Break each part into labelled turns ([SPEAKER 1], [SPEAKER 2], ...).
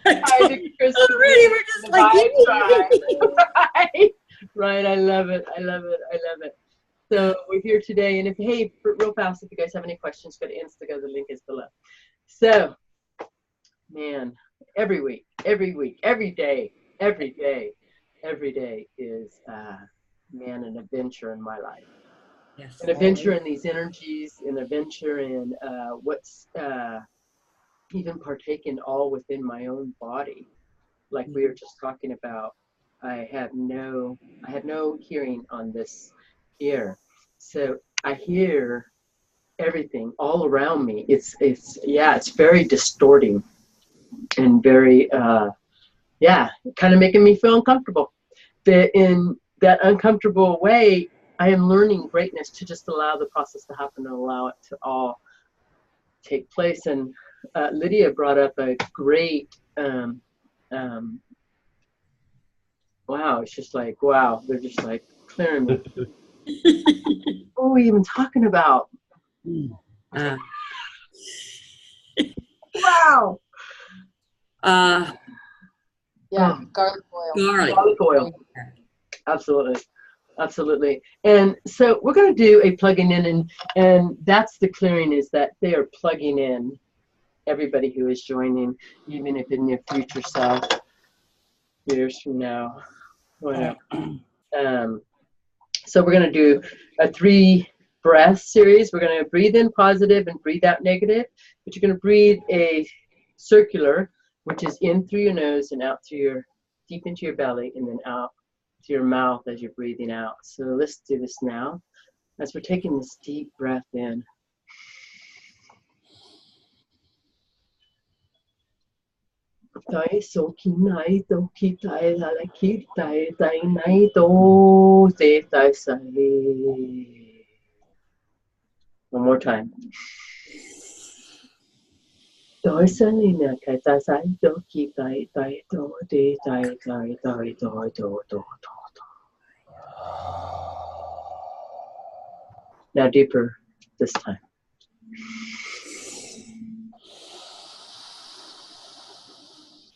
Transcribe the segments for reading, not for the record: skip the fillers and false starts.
[SPEAKER 1] Already,
[SPEAKER 2] we're just like,
[SPEAKER 1] right. Right. I love it. I love it. I love it. So we're here today, and if hey, real fast, if you guys have any questions, go to Instagram. The link is below. So, man, every week, every day is man, an adventure in my life.
[SPEAKER 2] yes,
[SPEAKER 1] An adventure in these energies, an adventure in what's even partaken all within my own body. Like we were just talking about, I had no hearing on this ear, so I hear everything all around me. It's very distorting and very kind of making me feel uncomfortable. But in that uncomfortable way, I am learning greatness to just allow the process to happen and allow it to all take place. And Lydia brought up a great wow, it's just like, wow, they're just like clearing me. What are we even talking about? Wow.
[SPEAKER 3] Yeah, garlic oil.
[SPEAKER 1] Garlic oil. Absolutely. Absolutely. And so we're going to do a plugging in, and that's the clearing, is that they are plugging in everybody who is joining, even if in your future self, years from now, whatever. So we're going to do a 3 breath series. We're going to breathe in positive and breathe out negative, but you're going to breathe a circular, which is in through your nose and out through your, deep into your belly, and then out to your mouth as you're breathing out. So let's do this now as we're taking this deep breath in. Tai so ki nai to ki tai la la ki tai tai nai to se tai sai. One more time. Tai sai na kai tai sai to ki tai tai to te tai tai tai to. Now deeper this time.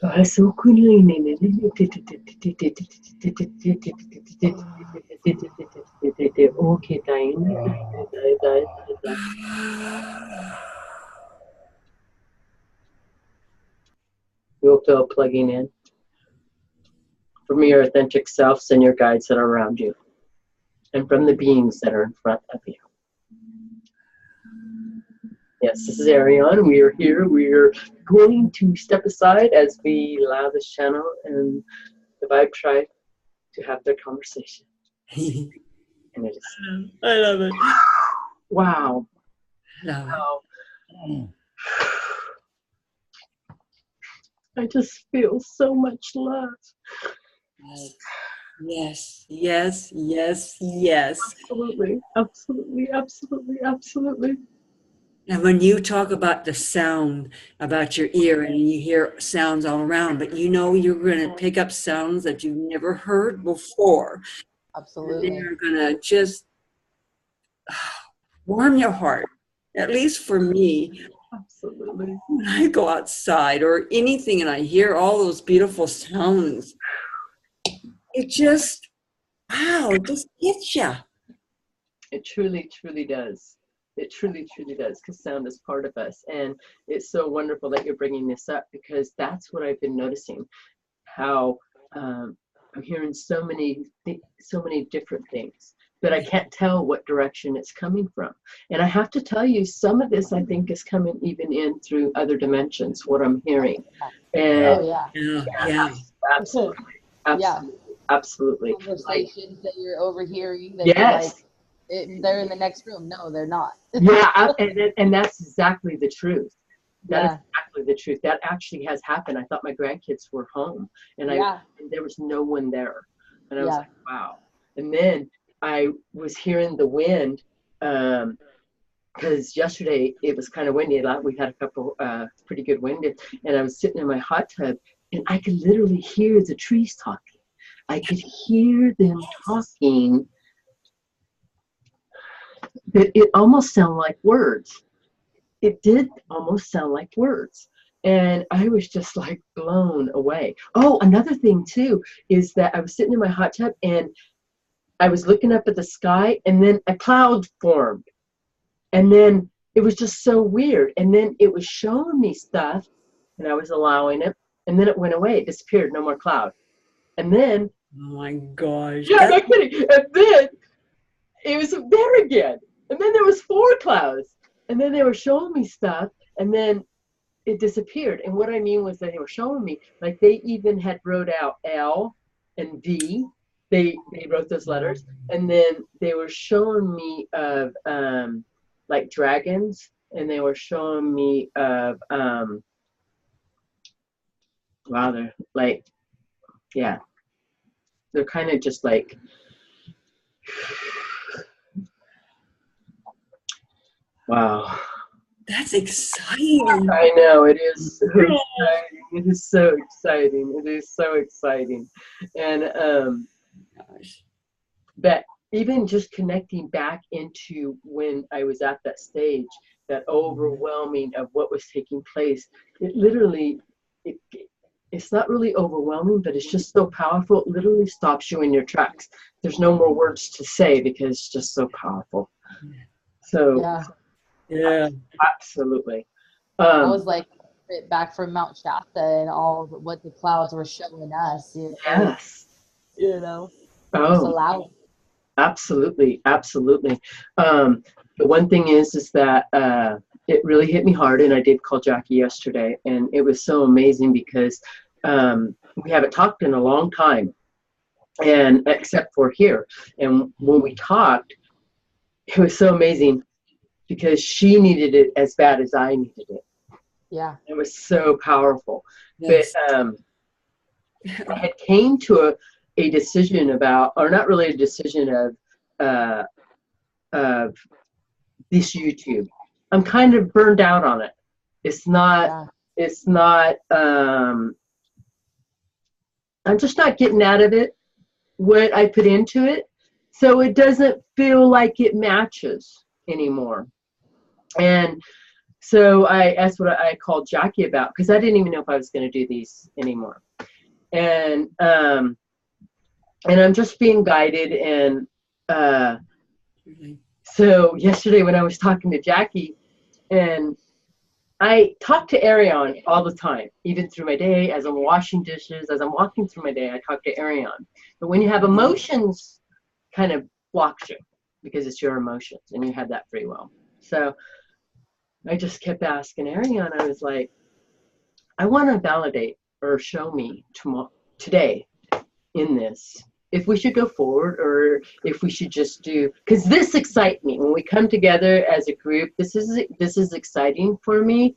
[SPEAKER 1] Okay, you'll feel plugging in from your authentic selves and your guides that are around you, and from the beings that are in front of you. Yes, this is Ariane. We are here. We are going to step aside as we allow this channel and the Vibe Tribe to have their conversation. And it is.
[SPEAKER 2] I love it.
[SPEAKER 1] Wow.
[SPEAKER 2] Wow.
[SPEAKER 1] I just feel so much love.
[SPEAKER 2] Yes, yes, yes, yes.
[SPEAKER 1] Absolutely, absolutely, absolutely, absolutely.
[SPEAKER 2] And when you talk about the sound, about your ear, and you hear sounds all around, but you know you're going to pick up sounds that you've never heard before.
[SPEAKER 3] Absolutely.
[SPEAKER 2] And they're going to just warm your heart, at least for me.
[SPEAKER 1] Absolutely.
[SPEAKER 2] When I go outside or anything and I hear all those beautiful sounds, it just, wow, it just hits you.
[SPEAKER 1] It truly, truly does. It truly, truly does, because sound is part of us. And it's so wonderful that you're bringing this up, because that's what I've been noticing, how I'm hearing so many different things, but I can't tell what direction it's coming from. And I have to tell you, some of this I think is coming even in through other dimensions, what I'm hearing. And
[SPEAKER 2] Yeah.
[SPEAKER 1] Absolutely. Absolutely. Absolutely.
[SPEAKER 3] Conversations that you're overhearing that
[SPEAKER 1] yes.
[SPEAKER 3] You're like, they're in the next room. No, they're not.
[SPEAKER 1] Yeah, and that's exactly the truth. That is
[SPEAKER 3] Yeah.
[SPEAKER 1] exactly the truth. That actually has happened. I thought my grandkids were home, and and there was no one there, and I was like, wow. And then I was hearing the wind, because yesterday it was kind of windy. We had a couple pretty good wind, and I was sitting in my hot tub, and I could literally hear the trees talking. I could hear them talking. But it almost sounded like words. It did almost sound like words. And I was just like blown away. Oh, another thing too is that I was sitting in my hot tub and I was looking up at the sky, and then a cloud formed. And then it was just so weird. And then it was showing me stuff, and I was allowing it. And then it went away. It disappeared. No more cloud. And then,
[SPEAKER 2] Oh my gosh.
[SPEAKER 1] yeah, I'm not kidding. And then it was there again. And then there was 4 clouds. And then they were showing me stuff. And then it disappeared. And what I mean was that they were showing me, like they even had wrote out L and V. They wrote those letters. And then they were showing me of like dragons, and they were showing me of wow, they're like, yeah, they're kind of just like, wow.
[SPEAKER 2] That's exciting.
[SPEAKER 1] I know, it is so exciting. It is so exciting. It is so exciting. And
[SPEAKER 2] Gosh.
[SPEAKER 1] but even just connecting back into when I was at that stage, that overwhelming of what was taking place, it literally, it's not really overwhelming, but it's just so powerful. It literally stops you in your tracks. There's no more words to say because it's just so powerful. So
[SPEAKER 3] Yeah.
[SPEAKER 2] Yeah.
[SPEAKER 1] absolutely.
[SPEAKER 3] I was like back from Mount Shasta and all what the clouds were showing us.
[SPEAKER 1] Yes.
[SPEAKER 3] You know. Just
[SPEAKER 1] Oh,
[SPEAKER 3] allow.
[SPEAKER 1] absolutely, absolutely. The one thing is that it really hit me hard, and I did call Jackie yesterday, and it was so amazing because we haven't talked in a long time, and except for here. And when we talked, it was so amazing because she needed it as bad as I needed it.
[SPEAKER 3] Yeah.
[SPEAKER 1] It was so powerful.
[SPEAKER 2] Yes.
[SPEAKER 1] But I had came to a decision about, or not really a decision of this YouTube. I'm kind of burned out on it. It's not, I'm just not getting out of it what I put into it. So it doesn't feel like it matches anymore. And so that's what I called Jackie about, because I didn't even know if I was going to do these anymore. And I'm just being guided. And so yesterday when I was talking to Jackie, and I talk to Ariane all the time, even through my day, as I'm washing dishes, as I'm walking through my day, I talk to Ariane. But when you have emotions, kind of blocks you because it's your emotions and you have that free will. So I just kept asking Ariane, I was like, I want to validate or show me today in this, if we should go forward or if we should just do, because this excites me. When we come together as a group, this is exciting for me.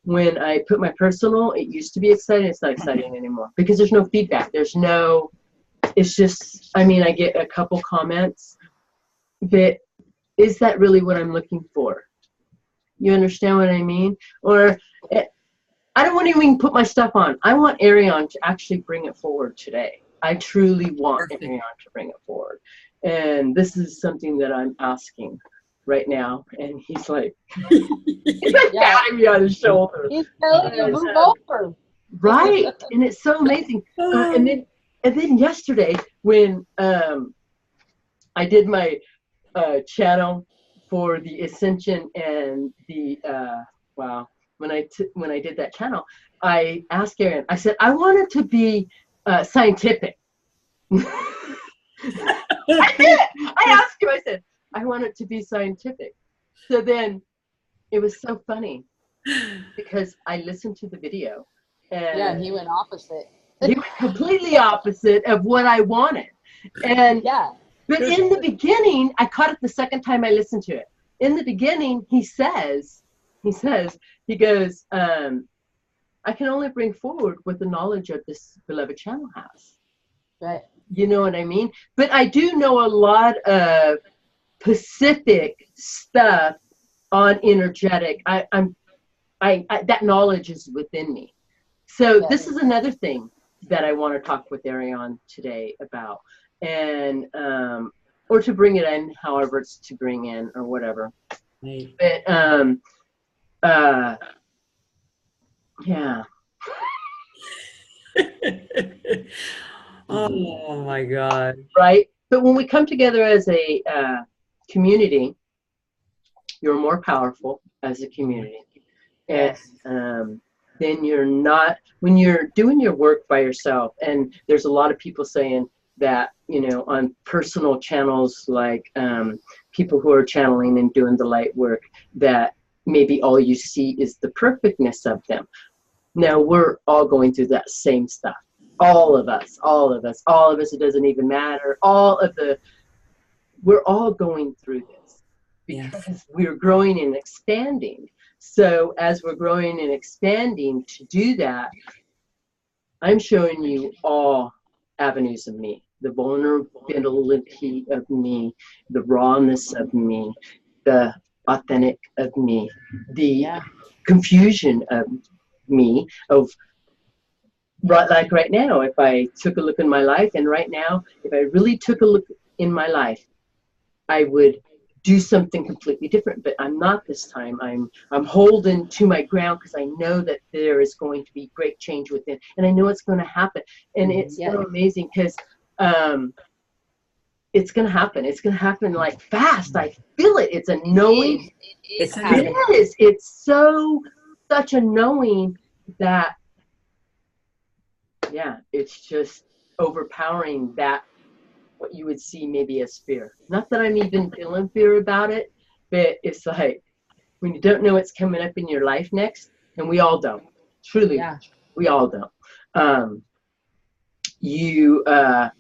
[SPEAKER 1] When I put my personal, it used to be exciting. It's not exciting anymore because there's no feedback. It's just, I mean, I get a couple comments, but is that really what I'm looking for? You understand what I mean? Or I don't want to even put my stuff on. I want Ariane to actually bring it forward today. I truly want Ariane to bring it forward. And this is something that I'm asking right now. And he's like, he's like patting me on his shoulder.
[SPEAKER 3] He's telling you, move over.
[SPEAKER 1] Right. And it's so amazing. And then yesterday when I did my channel for the Ascension and the when I did that channel, I asked Aaron, I said, I want it to be scientific. I did. I asked him, I said, I want it to be scientific. So then it was so funny because I listened to the video. And
[SPEAKER 3] he went opposite.
[SPEAKER 1] He went completely opposite of what I wanted. And but in the beginning, I caught it the second time I listened to it. In the beginning, he goes, I can only bring forward what the knowledge of this beloved channel has.
[SPEAKER 3] Right.
[SPEAKER 1] You know what I mean? But I do know a lot of Pacific stuff on energetic. I that knowledge is within me. So this is another thing that I want to talk with Ariane today about. And or to bring it in, however it's to bring in or whatever. Right. But Yeah.
[SPEAKER 2] Oh my God.
[SPEAKER 1] Right. But when we come together as a community, you're more powerful as a community. And
[SPEAKER 3] Yes.
[SPEAKER 1] then you're not, when you're doing your work by yourself, and there's a lot of people saying that, you know, on personal channels, like people who are channeling and doing the light work, that maybe all you see is the perfectness of them. Now, we're all going through that same stuff. All of us, it doesn't even matter. We're all going through this because
[SPEAKER 2] Yes.
[SPEAKER 1] we're growing and expanding. So as we're growing and expanding to do that, I'm showing you all avenues of me, the vulnerability of me, the rawness of me, the authentic of me, the confusion of me, of like right now, if I took a look in my life, and right now, if I really took a look in my life, I would do something completely different. But I'm not this time. I'm holding to my ground because I know that there is going to be great change within, and I know it's going to happen. And it's so amazing because it's going to happen. It's going to happen like fast. I feel it. It's a knowing.
[SPEAKER 3] It's
[SPEAKER 2] happening.
[SPEAKER 1] It is. It's such a knowing that, yeah, it's just overpowering that what you would see maybe as fear. Not that I'm even feeling fear about it, but it's like when you don't know what's coming up in your life next, and we all don't. Truly, we all don't. You know,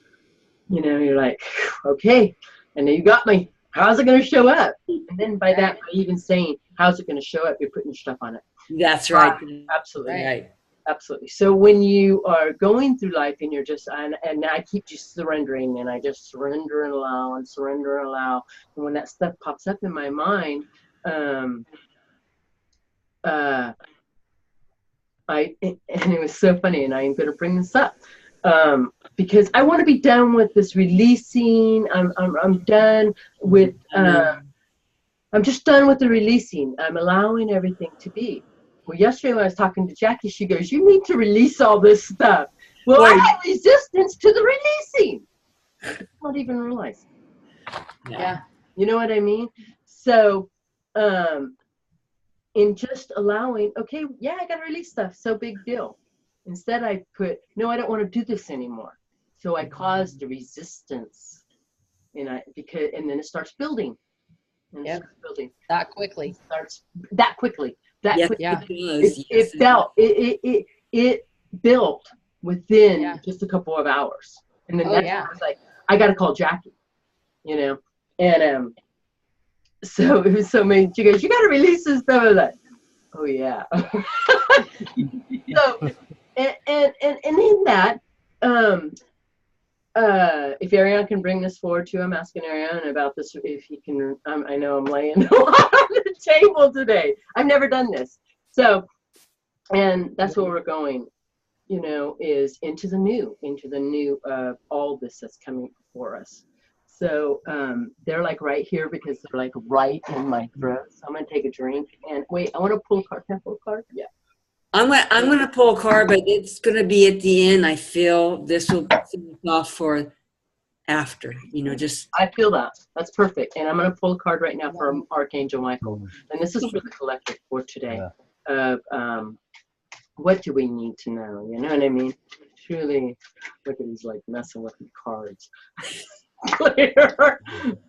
[SPEAKER 1] you're like, okay, I know you got me. How's it going to show up? And then by that, by even saying, how's it going to show up, you're putting stuff on it.
[SPEAKER 2] That's right.
[SPEAKER 1] Absolutely.
[SPEAKER 2] Right.
[SPEAKER 1] Absolutely. So when you are going through life and you're just, and I keep just surrendering, and I just surrender and allow and surrender and allow. And when that stuff pops up in my mind, and it was so funny, and I'm going to bring this up because I want to be done with this releasing. I'm done with, I'm just done with the releasing. I'm allowing everything to be. Well, yesterday when I was talking to Jackie, she goes, you need to release all this stuff. Well, I had resistance to the releasing. I don't even realize.
[SPEAKER 3] Yeah.
[SPEAKER 1] You know what I mean? So, in just allowing, okay, yeah, I got to release stuff. So big deal. Instead, I put, no, I don't want to do this anymore. So I caused the resistance, and then it starts building. And it starts building.
[SPEAKER 3] That quickly.
[SPEAKER 1] Starts that quickly. It built within just a couple of hours, and then I was like, I got to call Jackie, you know, and so it was so amazing. She goes, you got to release this stuff. I was like, oh yeah. So and in that, if Ariane can bring this forward too, I'm asking Ariane about this, if he can. I know I'm laying a lot on the table today. I've never done this. So, and that's where we're going, you know, is into the new of all this that's coming before us. So they're like right here because they're like right in my throat. So I'm going to take a drink. And wait, I want to pull a card. Can I pull a card? Yeah.
[SPEAKER 2] I'm gonna pull a card, but it's gonna be at the end. I feel this will finish off for after, you know, just.
[SPEAKER 1] I feel that. That's perfect. And I'm gonna pull a card right now from Archangel Michael. And this is for the collective for today. What do we need to know? You know what I mean? Truly, look at he's like messing with the cards. Clear,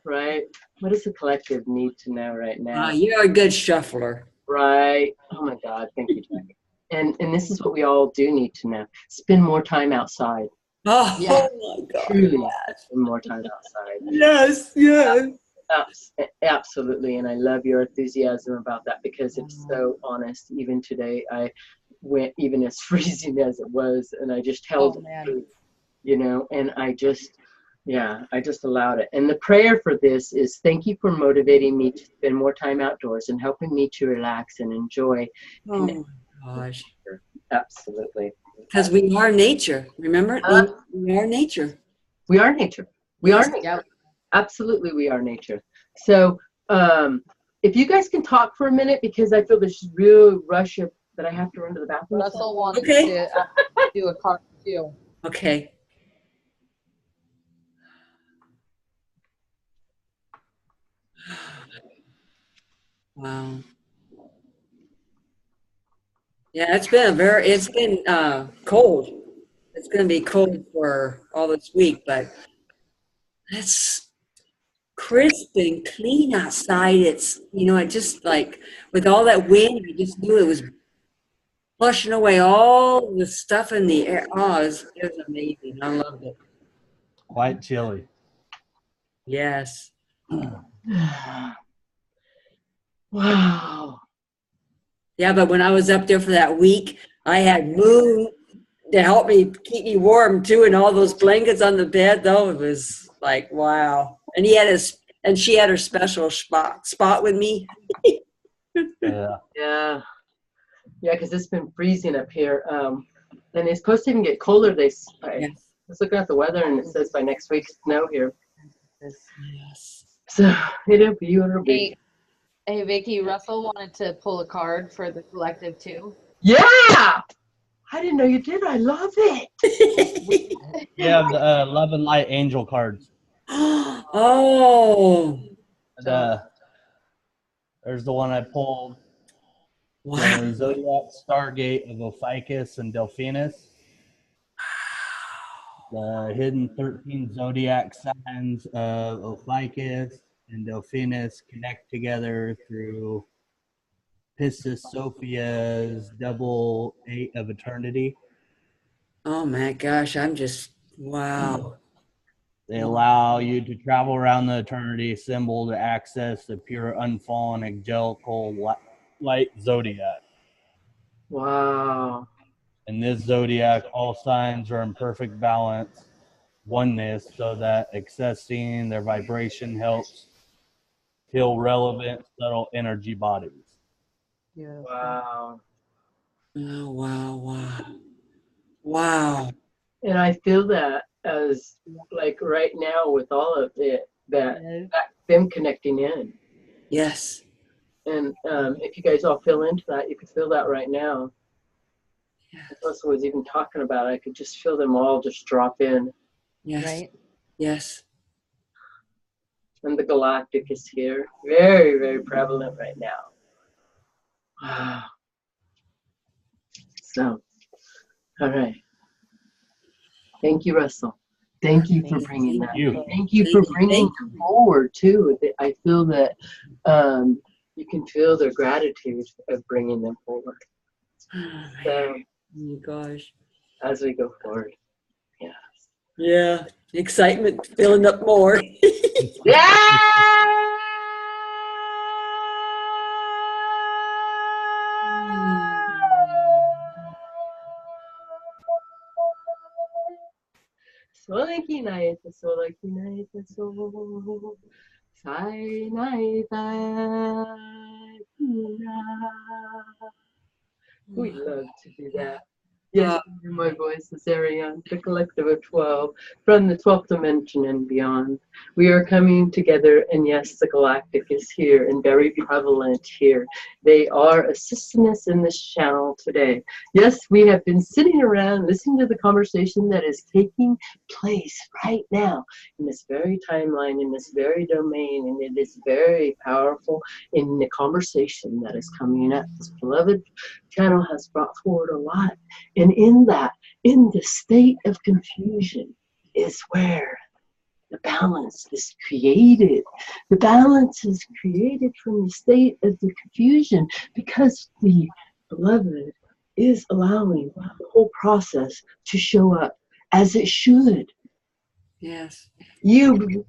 [SPEAKER 1] right? What does the collective need to know right now?
[SPEAKER 2] You're a good shuffler.
[SPEAKER 1] Right. Oh my God. Thank you, Jackie. And this is what we all do need to know. Spend more time outside.
[SPEAKER 2] Oh my God.
[SPEAKER 1] Truly, spend more time outside.
[SPEAKER 2] Yes.
[SPEAKER 1] Absolutely. And I love your enthusiasm about that because it's so honest. Even today, I went even as freezing as it was, and I just held it, you know, and I just allowed it. And the prayer for this is, thank you for motivating me to spend more time outdoors and helping me to relax and enjoy.
[SPEAKER 2] Oh my gosh.
[SPEAKER 1] Absolutely.
[SPEAKER 2] Because we are nature. Remember? We are nature.
[SPEAKER 1] We are nature. We are nature. Absolutely, we are nature. So if you guys can talk for a minute, because I feel this real rush of that I have to run to the bathroom.
[SPEAKER 3] Russell wanted
[SPEAKER 2] Okay.
[SPEAKER 3] to do a card too.
[SPEAKER 2] Okay. Wow. Yeah, it's been cold. It's going to be cold for all this week, but it's crisp and clean outside. It's, it just like with all that wind, you just knew it was flushing away all the stuff in the air. Oh, it was amazing. I loved it.
[SPEAKER 4] Quite chilly.
[SPEAKER 2] Yes.
[SPEAKER 1] Wow.
[SPEAKER 2] Yeah, but when I was up there for that week, I had Moon to help me keep me warm too, and all those blankets on the bed. Though it was like wow. And she had her special spot with me.
[SPEAKER 4] Yeah.
[SPEAKER 1] Yeah. Yeah, because it's been freezing up here. And it's supposed to even get colder. I
[SPEAKER 2] Yes.
[SPEAKER 1] was looking at the weather, and it says by next week snow here.
[SPEAKER 2] Yes.
[SPEAKER 1] So it'll be.
[SPEAKER 3] Hey, Vicky, Russell wanted to pull a card for the collective too.
[SPEAKER 1] Yeah! I didn't know you did. I love it.
[SPEAKER 4] We have the Love and Light Angel cards.
[SPEAKER 2] Oh.
[SPEAKER 4] There's the one I pulled.
[SPEAKER 2] Wow.
[SPEAKER 4] The Zodiac Stargate of Ophiuchus and Delphinus. The hidden 13 zodiac signs of Ophiuchus and Delphinus connect together through Piscis Sophia's double 8 of eternity.
[SPEAKER 2] Oh my gosh, I'm just wow.
[SPEAKER 4] They allow you to travel around the eternity symbol to access the pure, unfallen, angelical light zodiac.
[SPEAKER 1] Wow.
[SPEAKER 4] In this zodiac, all signs are in perfect balance, oneness, so that accessing their vibration helps heal relevant, subtle energy bodies.
[SPEAKER 3] Beautiful.
[SPEAKER 1] Wow.
[SPEAKER 2] Oh, wow, wow. Wow.
[SPEAKER 1] And I feel that as like right now with all of it, that them connecting in.
[SPEAKER 2] Yes.
[SPEAKER 1] And if you guys all feel into that, you can feel that right now.
[SPEAKER 2] Yes.
[SPEAKER 1] Russell was even talking about it. I could just feel them all just drop in.
[SPEAKER 2] Yes.
[SPEAKER 3] Right?
[SPEAKER 2] Yes.
[SPEAKER 1] And the galactic is here. Very, very prevalent right now. Wow. So, all right. Thank you, Russell. Thank you for bringing that. Thank you for bringing it forward, too. I feel that you can feel their gratitude of bringing them forward. So,
[SPEAKER 2] Oh my gosh.
[SPEAKER 1] as we go forward. Yeah.
[SPEAKER 2] Yeah. Excitement filling up more.
[SPEAKER 1] Yeah! Solaki naita, so. Sai naita, we love to do that. Yes, my voice is Ariane, the collective of 12, from the 12th dimension and beyond. We are coming together, and yes, the galactic is here and very prevalent here. They are assisting us in this channel today. Yes, we have been sitting around listening to the conversation that is taking place right now in this very timeline, in this very domain, and it is very powerful in the conversation that is coming up. This beloved channel has brought forward a lot. And in that, in the state of confusion is where the balance is created. The balance is created from the state of the confusion because the beloved is allowing the whole process to show up as it should.
[SPEAKER 2] Yes.
[SPEAKER 1] You,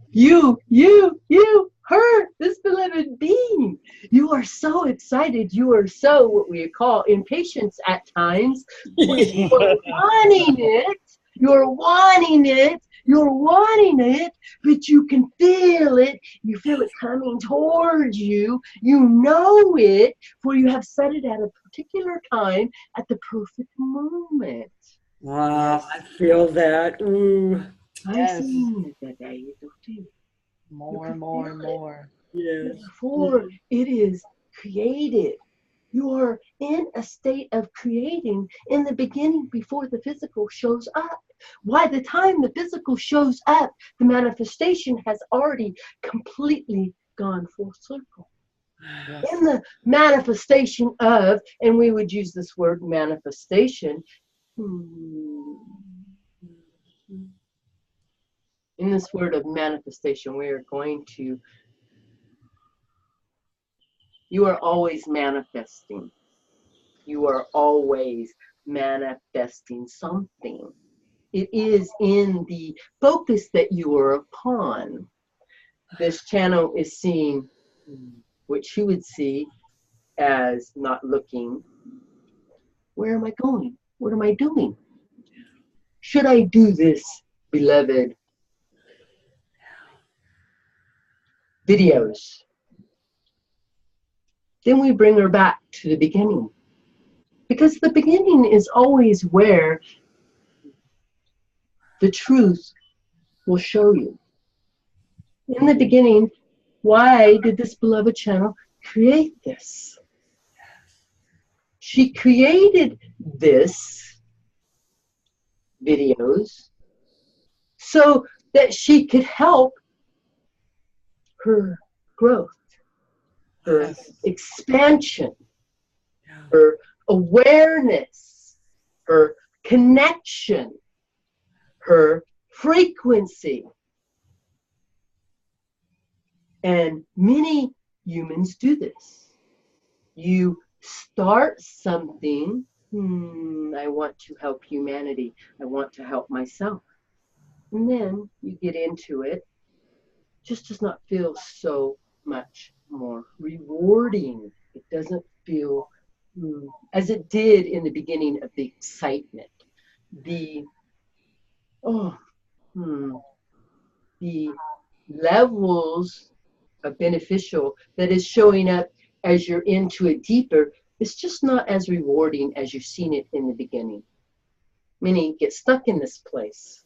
[SPEAKER 1] her, this beloved being. You are so excited. You are so, what we call, impatient at times. You're wanting it. You're wanting it. You're wanting it, but you can feel it. You feel it coming towards you. You know it, for you have set it at a particular time at the perfect moment.
[SPEAKER 2] Wow. I feel that. Ooh.
[SPEAKER 1] I'm seeing it that day. You do too.
[SPEAKER 3] More.
[SPEAKER 2] Yes.
[SPEAKER 1] Before it is created, You're in a state of creating in the beginning before the physical shows up. By the time the physical shows up, the manifestation has already completely gone full circle.
[SPEAKER 3] Yes.
[SPEAKER 1] In the manifestation of, and we would use this word manifestation, in this word of manifestation, we are going to, you are always manifesting. You are always manifesting something. It is in the focus that you are upon. This channel is seeing, which you would see as not looking, where am I going? What am I doing? Should I do this, beloved? Videos. Then we bring her back to the beginning. Because the beginning is always where the truth will show you. In the beginning, why did this beloved channel create this? She created this videos so that she could help her growth, her expansion, her awareness, her connection, her frequency. And many humans do this. You start something, I want to help humanity. I want to help myself. And then you get into it, just does not feel so much more rewarding. It doesn't feel as it did in the beginning of the excitement, the the levels of beneficial that is showing up as you're into it deeper. It's just not as rewarding as you've seen it in the beginning. Many get stuck in this place.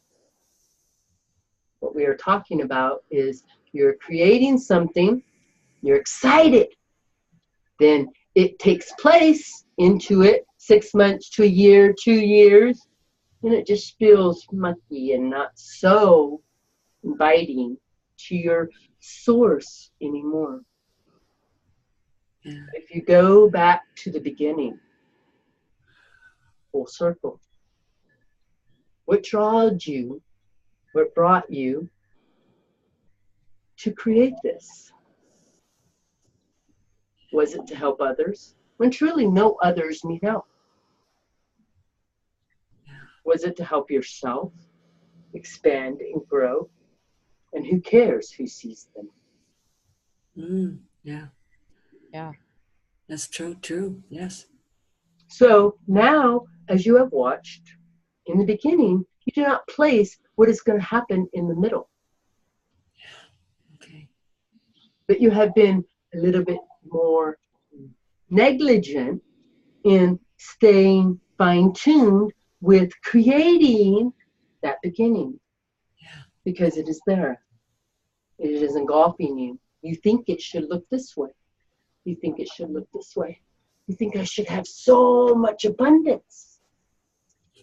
[SPEAKER 1] What we are talking about is you're creating something, you're excited, then it takes place into it 6 months to a year, 2 years, and it just feels mucky and not so inviting to your source anymore. If you go back to the beginning, full circle, what drawed you, what brought you to create this? Was it to help others? When truly no others need help. Was it to help yourself expand and grow? And who cares who sees them?
[SPEAKER 2] Yeah.
[SPEAKER 3] Yeah.
[SPEAKER 2] That's true. Yes.
[SPEAKER 1] So now, as you have watched, in the beginning, you do not place what is going to happen in the middle.
[SPEAKER 2] Okay.
[SPEAKER 1] But you have been a little bit more negligent in staying fine-tuned with creating that beginning.
[SPEAKER 2] Yeah.
[SPEAKER 1] Because it is there. It is engulfing you. You think it should look this way. You think it should look this way. You think I should have so much abundance.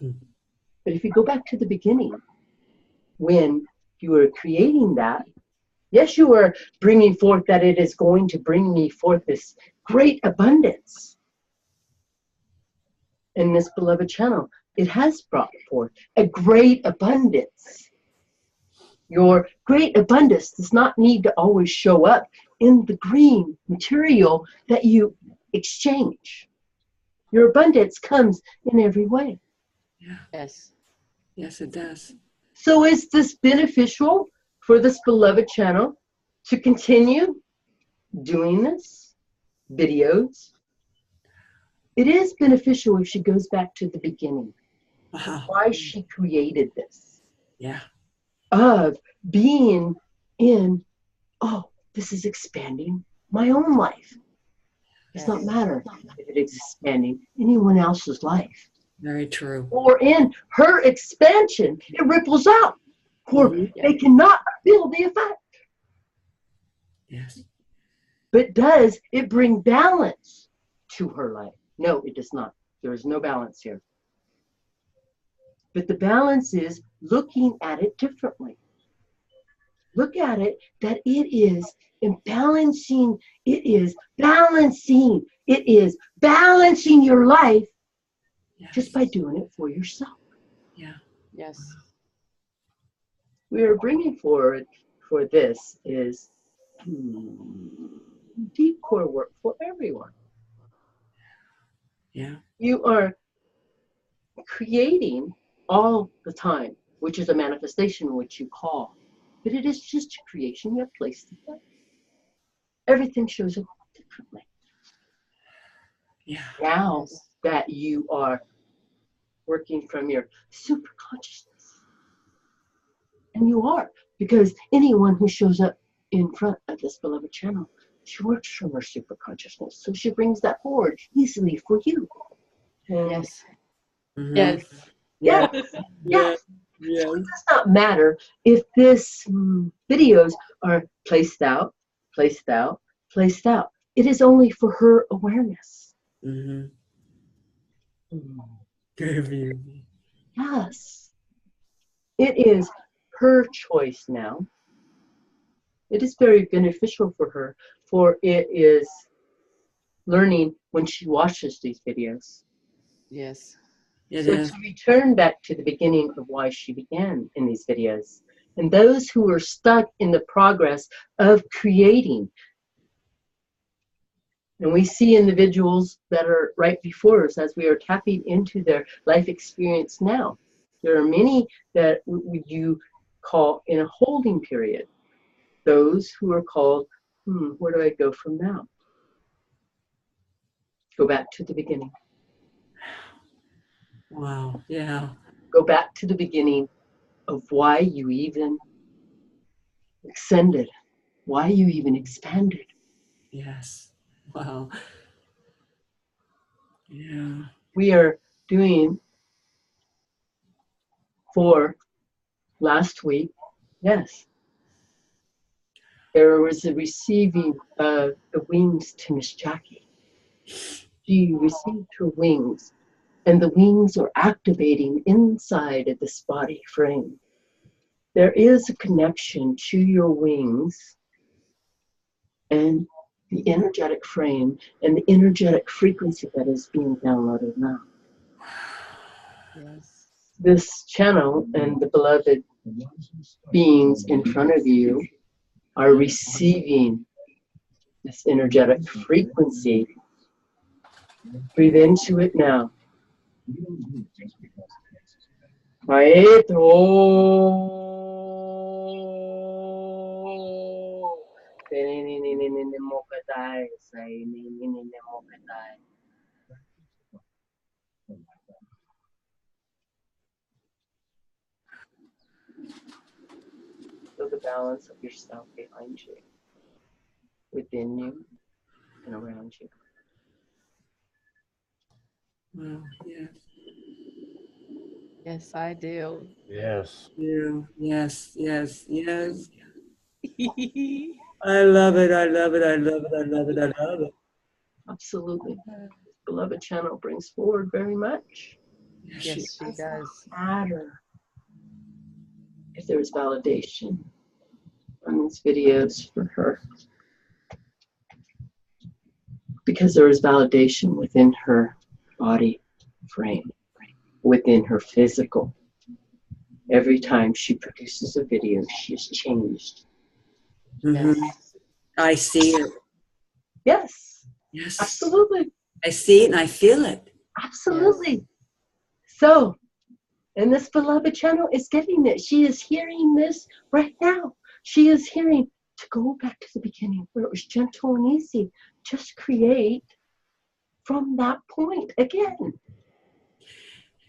[SPEAKER 1] But if you go back to the beginning, when you were creating that, yes, you were bringing forth that it is going to bring me forth this great abundance. In this beloved channel, it has brought forth a great abundance. Your great abundance does not need to always show up in the green material that you exchange. Your abundance comes in every way.
[SPEAKER 2] Yeah.
[SPEAKER 3] Yes.
[SPEAKER 2] Yes, it does.
[SPEAKER 1] So is this beneficial for this beloved channel to continue doing this videos? It is beneficial if she goes back to the beginning.
[SPEAKER 2] Wow.
[SPEAKER 1] Why she created this.
[SPEAKER 2] Yeah.
[SPEAKER 1] Of being in, this is expanding my own life. It does not matter if it is expanding anyone else's life.
[SPEAKER 2] Very true.
[SPEAKER 1] Or in her expansion, it ripples out. For they cannot feel the effect.
[SPEAKER 2] Yes.
[SPEAKER 1] But does it bring balance to her life. No, it does not. There is no balance here. But the balance is looking at it differently. Look at it that it is imbalancing. It is balancing. It is balancing your life just by doing it for yourself.
[SPEAKER 2] Yeah.
[SPEAKER 3] Yes.
[SPEAKER 1] We are bringing forward for this is deep core work for everyone.
[SPEAKER 2] Yeah.
[SPEAKER 1] You are creating all the time, which is a manifestation, which you call. But it is just a creation. You have placed it there. Everything shows up differently.
[SPEAKER 2] Yeah.
[SPEAKER 1] Now that you are working from your super consciousness. And you are, because anyone who shows up in front of this beloved channel, she works from her super consciousness. So she brings that forward easily for you. And
[SPEAKER 3] Yes.
[SPEAKER 2] Mhm.
[SPEAKER 3] Yes.
[SPEAKER 1] yeah,
[SPEAKER 2] Yeah.
[SPEAKER 1] yeah. So it does not matter if this videos are placed out, placed out, placed out. It is only for her awareness.
[SPEAKER 2] Mm-hmm. Good view.
[SPEAKER 1] Yes. It is her choice now. It is very beneficial for her, for it is learning when she watches these videos.
[SPEAKER 3] Yes.
[SPEAKER 2] It
[SPEAKER 1] So
[SPEAKER 2] is.
[SPEAKER 1] to return back to the beginning of why she began in these videos, and those who are stuck in the progress of creating, and we see individuals that are right before us as we are tapping into their life experience now. There are many that you call in a holding period. Those who are called, where do I go from now? Go back to the beginning.
[SPEAKER 2] Wow. Yeah.
[SPEAKER 1] Go back to the beginning of why you even ascended, why you even expanded.
[SPEAKER 2] Yes. Wow. Yeah.
[SPEAKER 1] We are doing for last week, yes, there was a receiving of the wings to Miss Jackie. She received her wings, and the wings are activating inside of this body frame. There is a connection to your wings and the energetic frame and the energetic frequency that is being downloaded now.
[SPEAKER 3] Yes.
[SPEAKER 1] This channel and the beloved beings in front of you are receiving this energetic frequency. Breathe into it now. Feel the balance of yourself behind you, within you, and around you.
[SPEAKER 2] Wow. Yes.
[SPEAKER 3] Yes, I do.
[SPEAKER 4] Yes.
[SPEAKER 2] Yeah. Yes. Yes. Yes. I love it. I love it. I love it. I love it. I love it.
[SPEAKER 1] Absolutely. Beloved channel brings forward very much.
[SPEAKER 3] Yes, she does.
[SPEAKER 1] Matter if there is validation on these videos for her, because there is validation within her body frame, within her physical. Every time she produces a video, she is changed.
[SPEAKER 2] Mhm. I see it.
[SPEAKER 1] Yes,
[SPEAKER 2] Yes.
[SPEAKER 1] absolutely,
[SPEAKER 2] I see it and I feel it.
[SPEAKER 1] absolutely. So, and this beloved channel is getting it. She is hearing this right now. She is hearing to go back to the beginning where it was gentle and easy. Just create from that point again.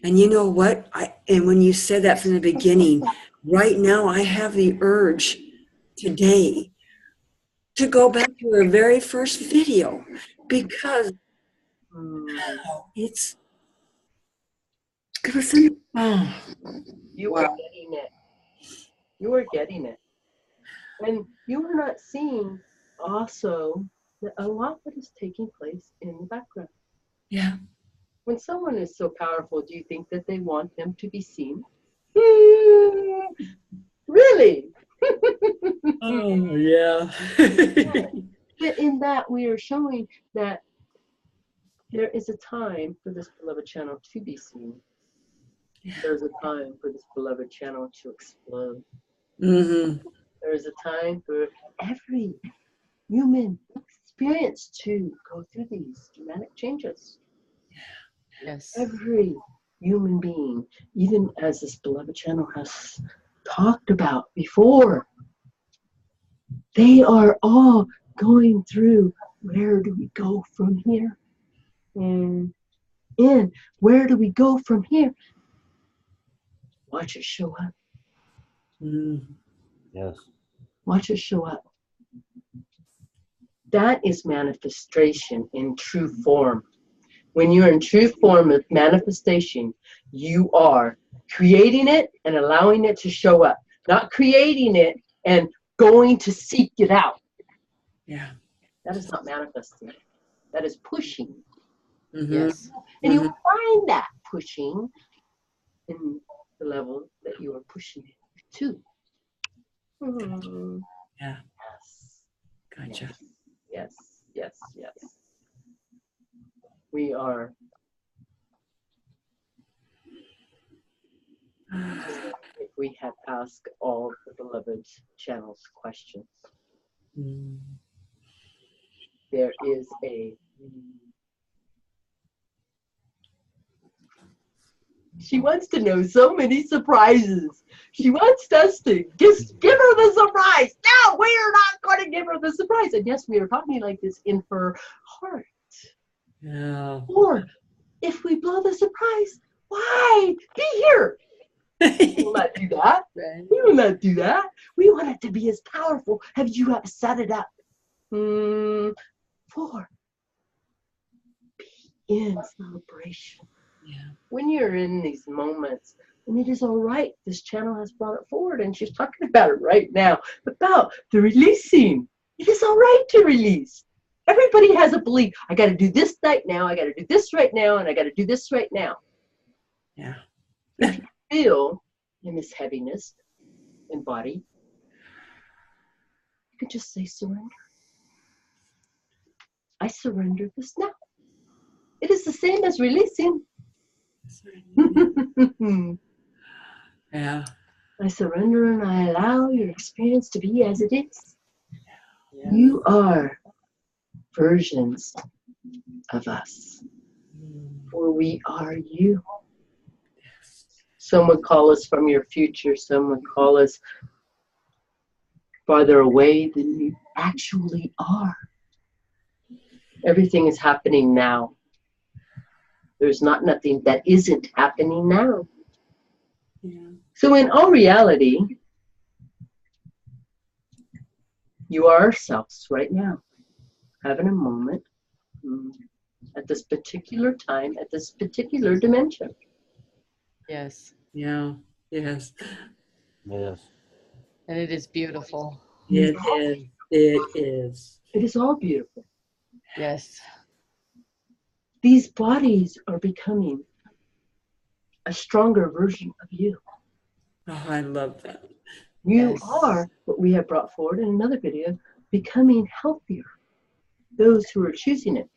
[SPEAKER 2] And you know what? And when you said that from the beginning, right now I have the urge today to go back to our very first video because it's
[SPEAKER 1] You
[SPEAKER 2] wow.
[SPEAKER 1] are getting it. You are getting it. And you are not seeing also that a lot that is taking place in the background.
[SPEAKER 2] Yeah.
[SPEAKER 1] When someone is so powerful, do you think that they want them to be seen? Really?
[SPEAKER 2] Oh, yeah.
[SPEAKER 1] But in that, we are showing that there is a time for this beloved channel to be seen. There's a time for this beloved channel to explode.
[SPEAKER 2] Mm-hmm.
[SPEAKER 1] There is a time for every human experience to go through these dramatic changes.
[SPEAKER 3] Yes.
[SPEAKER 1] Every human being, even as this beloved channel has talked about before, they are all going through, where do we go from here? And where do we go from here? Watch it show up.
[SPEAKER 2] Mm.
[SPEAKER 4] Yes.
[SPEAKER 1] Watch it show up. That is manifestation in true form. When you're in true form of manifestation, you are creating it and allowing it to show up, not creating it and going to seek it out.
[SPEAKER 2] Yeah.
[SPEAKER 1] That is not manifesting. That is pushing.
[SPEAKER 2] Mm-hmm.
[SPEAKER 3] Yes.
[SPEAKER 1] And you will find that pushing in the level that you are pushing it to.
[SPEAKER 2] Yeah.
[SPEAKER 1] Yes.
[SPEAKER 2] Gotcha.
[SPEAKER 1] Yes. Yes. Yes. We are. If we had asked all the beloved channels questions,
[SPEAKER 2] Mm.
[SPEAKER 1] there is a. She wants to know so many surprises. She wants us to just give her the surprise. No, we are not going to give her the surprise. And yes, we are talking like this in her heart.
[SPEAKER 2] Yeah.
[SPEAKER 1] Or if we blow the surprise, why? Be here. We will not do that.
[SPEAKER 3] Right.
[SPEAKER 1] We will not do that. We want it to be as powerful as you have set it up. 4. Be in celebration.
[SPEAKER 2] Yeah.
[SPEAKER 1] When you're in these moments, and it is all right, this channel has brought it forward, and she's talking about it right now, about the releasing. It is all right to release. Everybody has a belief. I got to do this right now. I got to do this right now, and I got to do this right now.
[SPEAKER 2] Yeah.
[SPEAKER 1] If you feel in this heaviness in body, you can just say surrender. I surrender this now. It is the same as releasing.
[SPEAKER 2] Yeah.
[SPEAKER 1] I surrender and I allow your experience to be as it is.
[SPEAKER 2] Yeah.
[SPEAKER 1] You are versions of us, for we are you. Some would call us from your future, some would call us farther away than you actually are. Everything is happening now. There's nothing that isn't happening now.
[SPEAKER 2] Yeah.
[SPEAKER 1] So in all reality, you are ourselves right now, having a moment at this particular time, at this particular dimension.
[SPEAKER 3] Yes.
[SPEAKER 2] Yeah. Yes.
[SPEAKER 4] Yes.
[SPEAKER 3] And it is beautiful.
[SPEAKER 2] It is. It is.
[SPEAKER 1] It is all beautiful.
[SPEAKER 3] Yes.
[SPEAKER 1] These bodies are becoming a stronger version of you.
[SPEAKER 2] Oh, I love that.
[SPEAKER 1] You
[SPEAKER 3] Yes.
[SPEAKER 1] are, what we have brought forward in another video, becoming healthier. Those who are choosing it.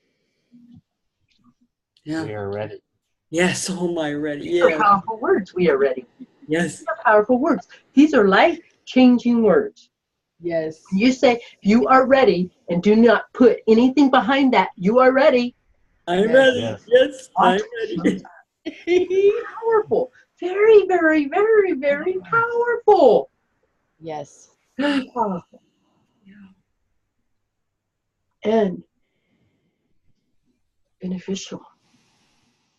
[SPEAKER 2] Yeah.
[SPEAKER 4] We are ready.
[SPEAKER 2] Yes. Oh my, ready.
[SPEAKER 1] These are
[SPEAKER 2] Yeah.
[SPEAKER 1] powerful words. We are ready.
[SPEAKER 2] Yes.
[SPEAKER 1] These are powerful words. These are life-changing words.
[SPEAKER 3] Yes.
[SPEAKER 1] You say you are ready and do not put anything behind that. You are ready.
[SPEAKER 2] I'm
[SPEAKER 3] Yes.
[SPEAKER 2] ready.
[SPEAKER 4] Yes.
[SPEAKER 2] Yes.
[SPEAKER 1] Watch
[SPEAKER 2] I'm ready.
[SPEAKER 1] Powerful. Very, very, very, very powerful.
[SPEAKER 3] Yes.
[SPEAKER 1] Very powerful. And beneficial.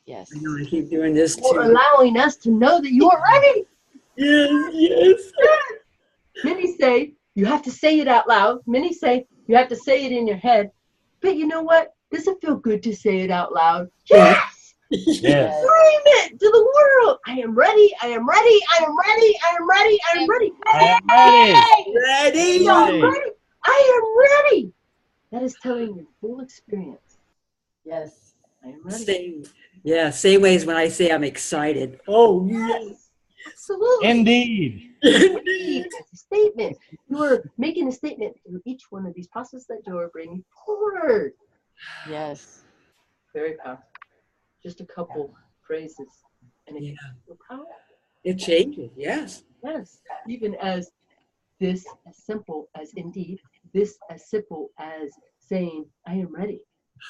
[SPEAKER 3] Yes.
[SPEAKER 2] I know I keep doing this
[SPEAKER 1] For
[SPEAKER 2] too.
[SPEAKER 1] allowing us to know that you are ready.
[SPEAKER 2] Yes. Yes.
[SPEAKER 1] Many say you have to say it out loud. Many say you have to say it in your head. But you know what? Does it feel good to say it out loud? Yes!
[SPEAKER 4] Yes.
[SPEAKER 1] Scream it to the world. I am ready. I am ready. I am ready. I am ready. I am ready.
[SPEAKER 4] I am ready.
[SPEAKER 2] Ready.
[SPEAKER 1] I am
[SPEAKER 4] Ready.
[SPEAKER 1] ready. I am ready. That is telling your full experience.
[SPEAKER 3] Yes.
[SPEAKER 1] I am ready.
[SPEAKER 2] Same way as when I say I'm excited. Oh, yes.
[SPEAKER 1] Absolutely.
[SPEAKER 4] Indeed.
[SPEAKER 1] It's a statement. You are making a statement through each one of these processes that you are bringing forward.
[SPEAKER 3] Yes.
[SPEAKER 1] Very powerful. Just a couple phrases, and it
[SPEAKER 2] Yeah.
[SPEAKER 1] gets so powerful.
[SPEAKER 2] It changes, yes.
[SPEAKER 1] Yes, even as this as simple as indeed, this as simple as saying, I am ready.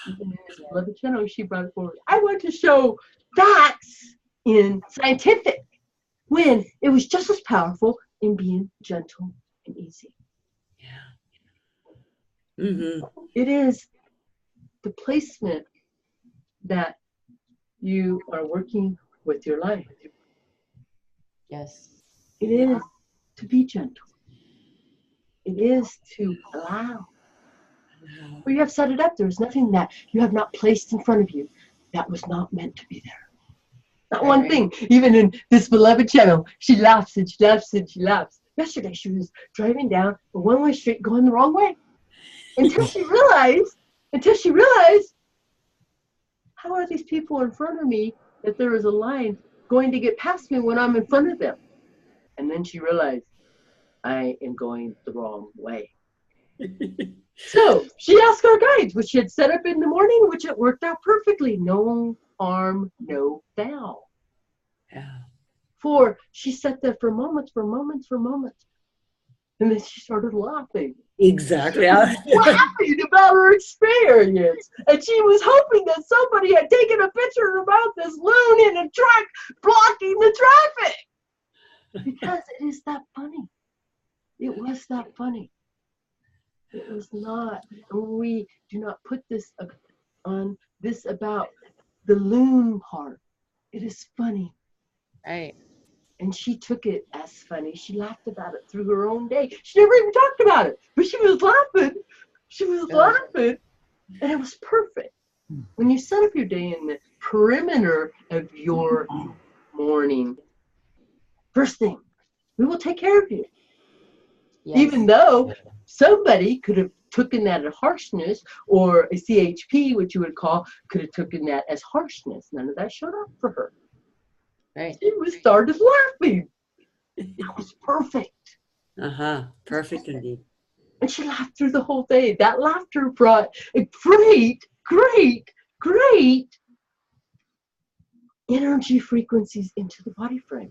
[SPEAKER 1] Even in this beloved channel, she brought it forward. I want to show facts in scientific when it was just as powerful in being gentle and easy.
[SPEAKER 2] Yeah. Mm-hmm.
[SPEAKER 1] It is the placement that you are working with your life.
[SPEAKER 3] Yes.
[SPEAKER 1] It is to be gentle. It is to allow. Where you have set it up, there is nothing that you have not placed in front of you that was not meant to be there. Not one thing. Even in this beloved channel, she laughs and she laughs and she laughs. Yesterday, she was driving down a one-way street going the wrong way. Until she realized, how are these people in front of me that there is a line going to get past me when I'm in front of them? And then she realized, I am going the wrong way. So she asked our guides, which she had set up in the morning, which it worked out perfectly. No harm, no foul.
[SPEAKER 2] Yeah.
[SPEAKER 1] For she sat there for moments. And then she started laughing.
[SPEAKER 2] Exactly.
[SPEAKER 1] Laughing about her experience. And she was hoping that somebody had taken a picture about this loon in a truck blocking the traffic. Because it is that funny. It was that funny. It was not. And we do not put this on this about the loon part. It is funny.
[SPEAKER 3] Right.
[SPEAKER 1] And she took it as funny. She laughed about it through her own day. She never even talked about it, but she was laughing. She was laughing, and it was perfect. When you set up your day in the perimeter of your morning, first thing, we will take care of you.
[SPEAKER 3] Yes.
[SPEAKER 1] Even though somebody could have taken that as harshness, or a CHP, which you would call, could have taken that as harshness. None of that showed up for her.
[SPEAKER 3] Right.
[SPEAKER 1] She started laughing. That was perfect.
[SPEAKER 2] Perfect indeed.
[SPEAKER 1] And she laughed through the whole day. That laughter brought a great energy frequencies into the body frame.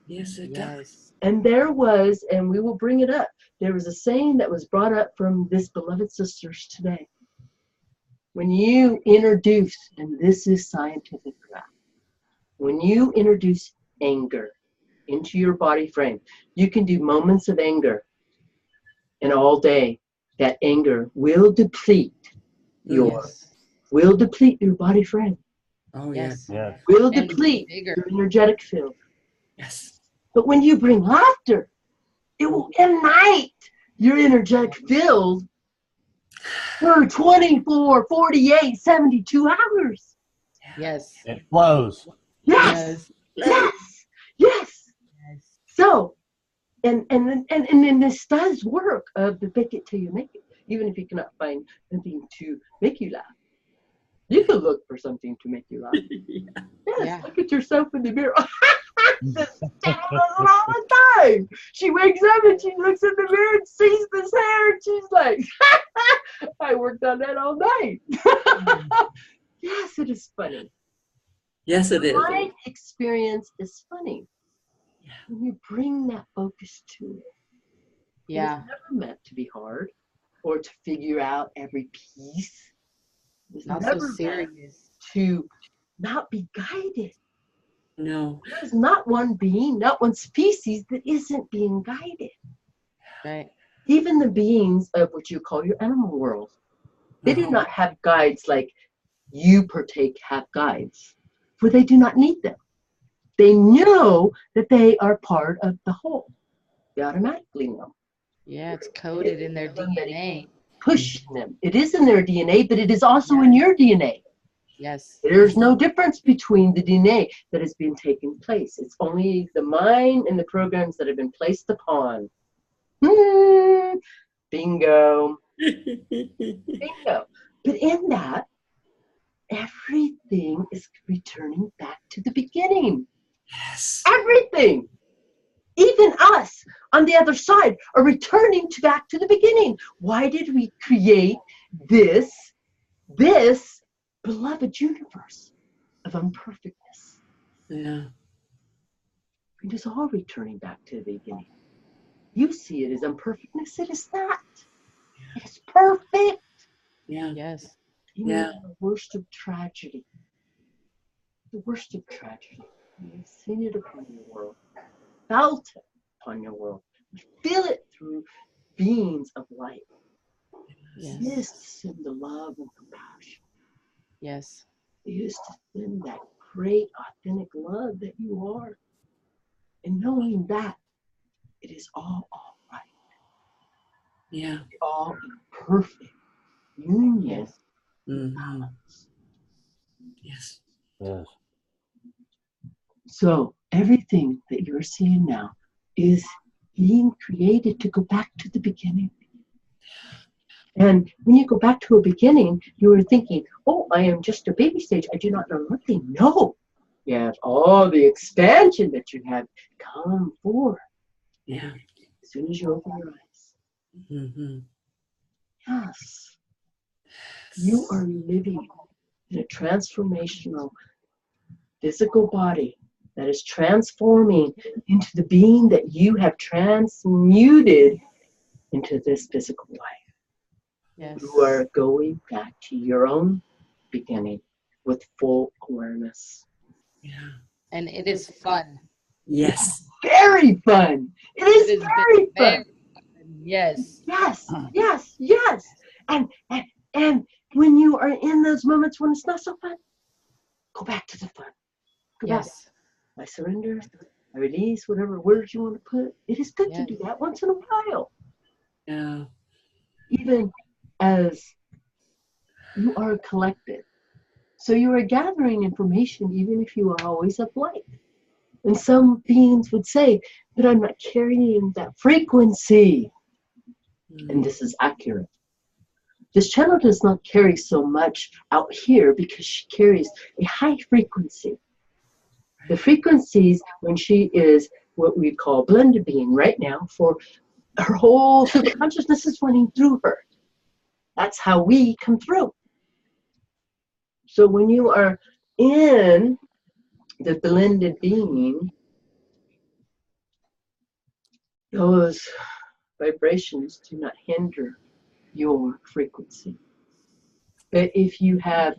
[SPEAKER 2] Yes, it does.
[SPEAKER 1] And there was, and we will bring it up, there was a saying that was brought up from this beloved sisters today. When you introduce, and this is scientific fact, when you introduce anger into your body frame, you can do moments of anger, and all day that anger will deplete your body frame.
[SPEAKER 2] Oh, yes.
[SPEAKER 4] Yes.
[SPEAKER 1] Will
[SPEAKER 3] And
[SPEAKER 1] deplete
[SPEAKER 3] bigger.
[SPEAKER 1] your energetic field.
[SPEAKER 2] Yes.
[SPEAKER 1] But when you bring laughter, it will ignite your energetic field for 24, 48, 72 hours.
[SPEAKER 3] Yes.
[SPEAKER 4] It flows.
[SPEAKER 1] Yes. So, and this does work of the fake it till you make it. Even if you cannot find something to make you laugh, you can look for something to make you laugh. Yes, look at yourself in the mirror. This does it all the time. She wakes up and she looks in the mirror and sees this hair and she's like, I worked on that all night. Yes, it is funny.
[SPEAKER 2] Yes, it is.
[SPEAKER 1] My experience is funny. When you bring that focus to it.
[SPEAKER 3] Yeah.
[SPEAKER 1] It's never meant to be hard or to figure out every piece. It's
[SPEAKER 3] Not
[SPEAKER 1] never
[SPEAKER 3] so
[SPEAKER 1] meant
[SPEAKER 3] serious.
[SPEAKER 1] to not be guided.
[SPEAKER 2] No.
[SPEAKER 1] There's not one being, not one species that isn't being guided.
[SPEAKER 3] Right.
[SPEAKER 1] Even the beings of what you call your animal world, they do not have guides like you have guides, for they do not need them. They know that they are part of the whole. They automatically know.
[SPEAKER 3] Yeah, it's coded in their DNA.
[SPEAKER 1] Pushing them. It is in their DNA, but it is also in your DNA.
[SPEAKER 3] Yes.
[SPEAKER 1] There's no difference between the DNA that has been taking place. It's only the mind and the programs that have been placed upon. Bingo. Bingo. But in that, everything is returning back to the beginning.
[SPEAKER 2] Yes.
[SPEAKER 1] Everything. Even us on the other side are returning back to the beginning. Why did we create this beloved universe of unperfectness?
[SPEAKER 2] Yeah.
[SPEAKER 1] It is all returning back to the beginning. You see it as imperfectness. It is not. It is perfect.
[SPEAKER 2] Yeah.
[SPEAKER 3] Yes.
[SPEAKER 1] Even
[SPEAKER 2] Yeah.
[SPEAKER 1] the worst of tragedy. The worst of tragedy. You've seen it upon your world. Felt it upon your world. You feel it through beings of light.
[SPEAKER 3] Yes.
[SPEAKER 1] It is to send the love and compassion.
[SPEAKER 3] Yes.
[SPEAKER 1] It is to send that great authentic love that you are. And knowing that it is all right.
[SPEAKER 2] Yeah.
[SPEAKER 1] All in perfect union.
[SPEAKER 3] Yes.
[SPEAKER 2] Mm-hmm. Yes.
[SPEAKER 4] Yes.
[SPEAKER 1] So everything that you're seeing now is being created to go back to the beginning. And when you go back to a beginning, you are thinking, oh, I am just a baby stage. I do not know nothing. No. You have all the expansion that you have come forward
[SPEAKER 2] Yeah.
[SPEAKER 1] as soon as you open your eyes.
[SPEAKER 2] Mm-hmm.
[SPEAKER 1] Yes. You are living in a transformational physical body that is transforming into the being that you have transmuted into this physical life.
[SPEAKER 3] Yes.
[SPEAKER 1] You are going back to your own beginning with full awareness.
[SPEAKER 2] Yeah.
[SPEAKER 3] And it is fun.
[SPEAKER 2] Yes.
[SPEAKER 1] Very fun. It is very fun.
[SPEAKER 3] Yes.
[SPEAKER 1] Yes, yes, yes. And when you are in those moments when it's not so fun, go back to the fun. Go back.
[SPEAKER 3] Yes.
[SPEAKER 1] I surrender. I release, whatever words you want to put. It is good to do that once in a while.
[SPEAKER 2] Yeah.
[SPEAKER 1] Even as you are collected. So you are gathering information even if you are always of light. And some beings would say, but I'm not carrying that frequency. And this is accurate. This channel does not carry so much out here because she carries a high frequency. The frequencies when she is what we call blended being right now for her whole consciousness is running through her. That's how we come through. So when you are in the blended being, those vibrations do not hinder your frequency. But if you have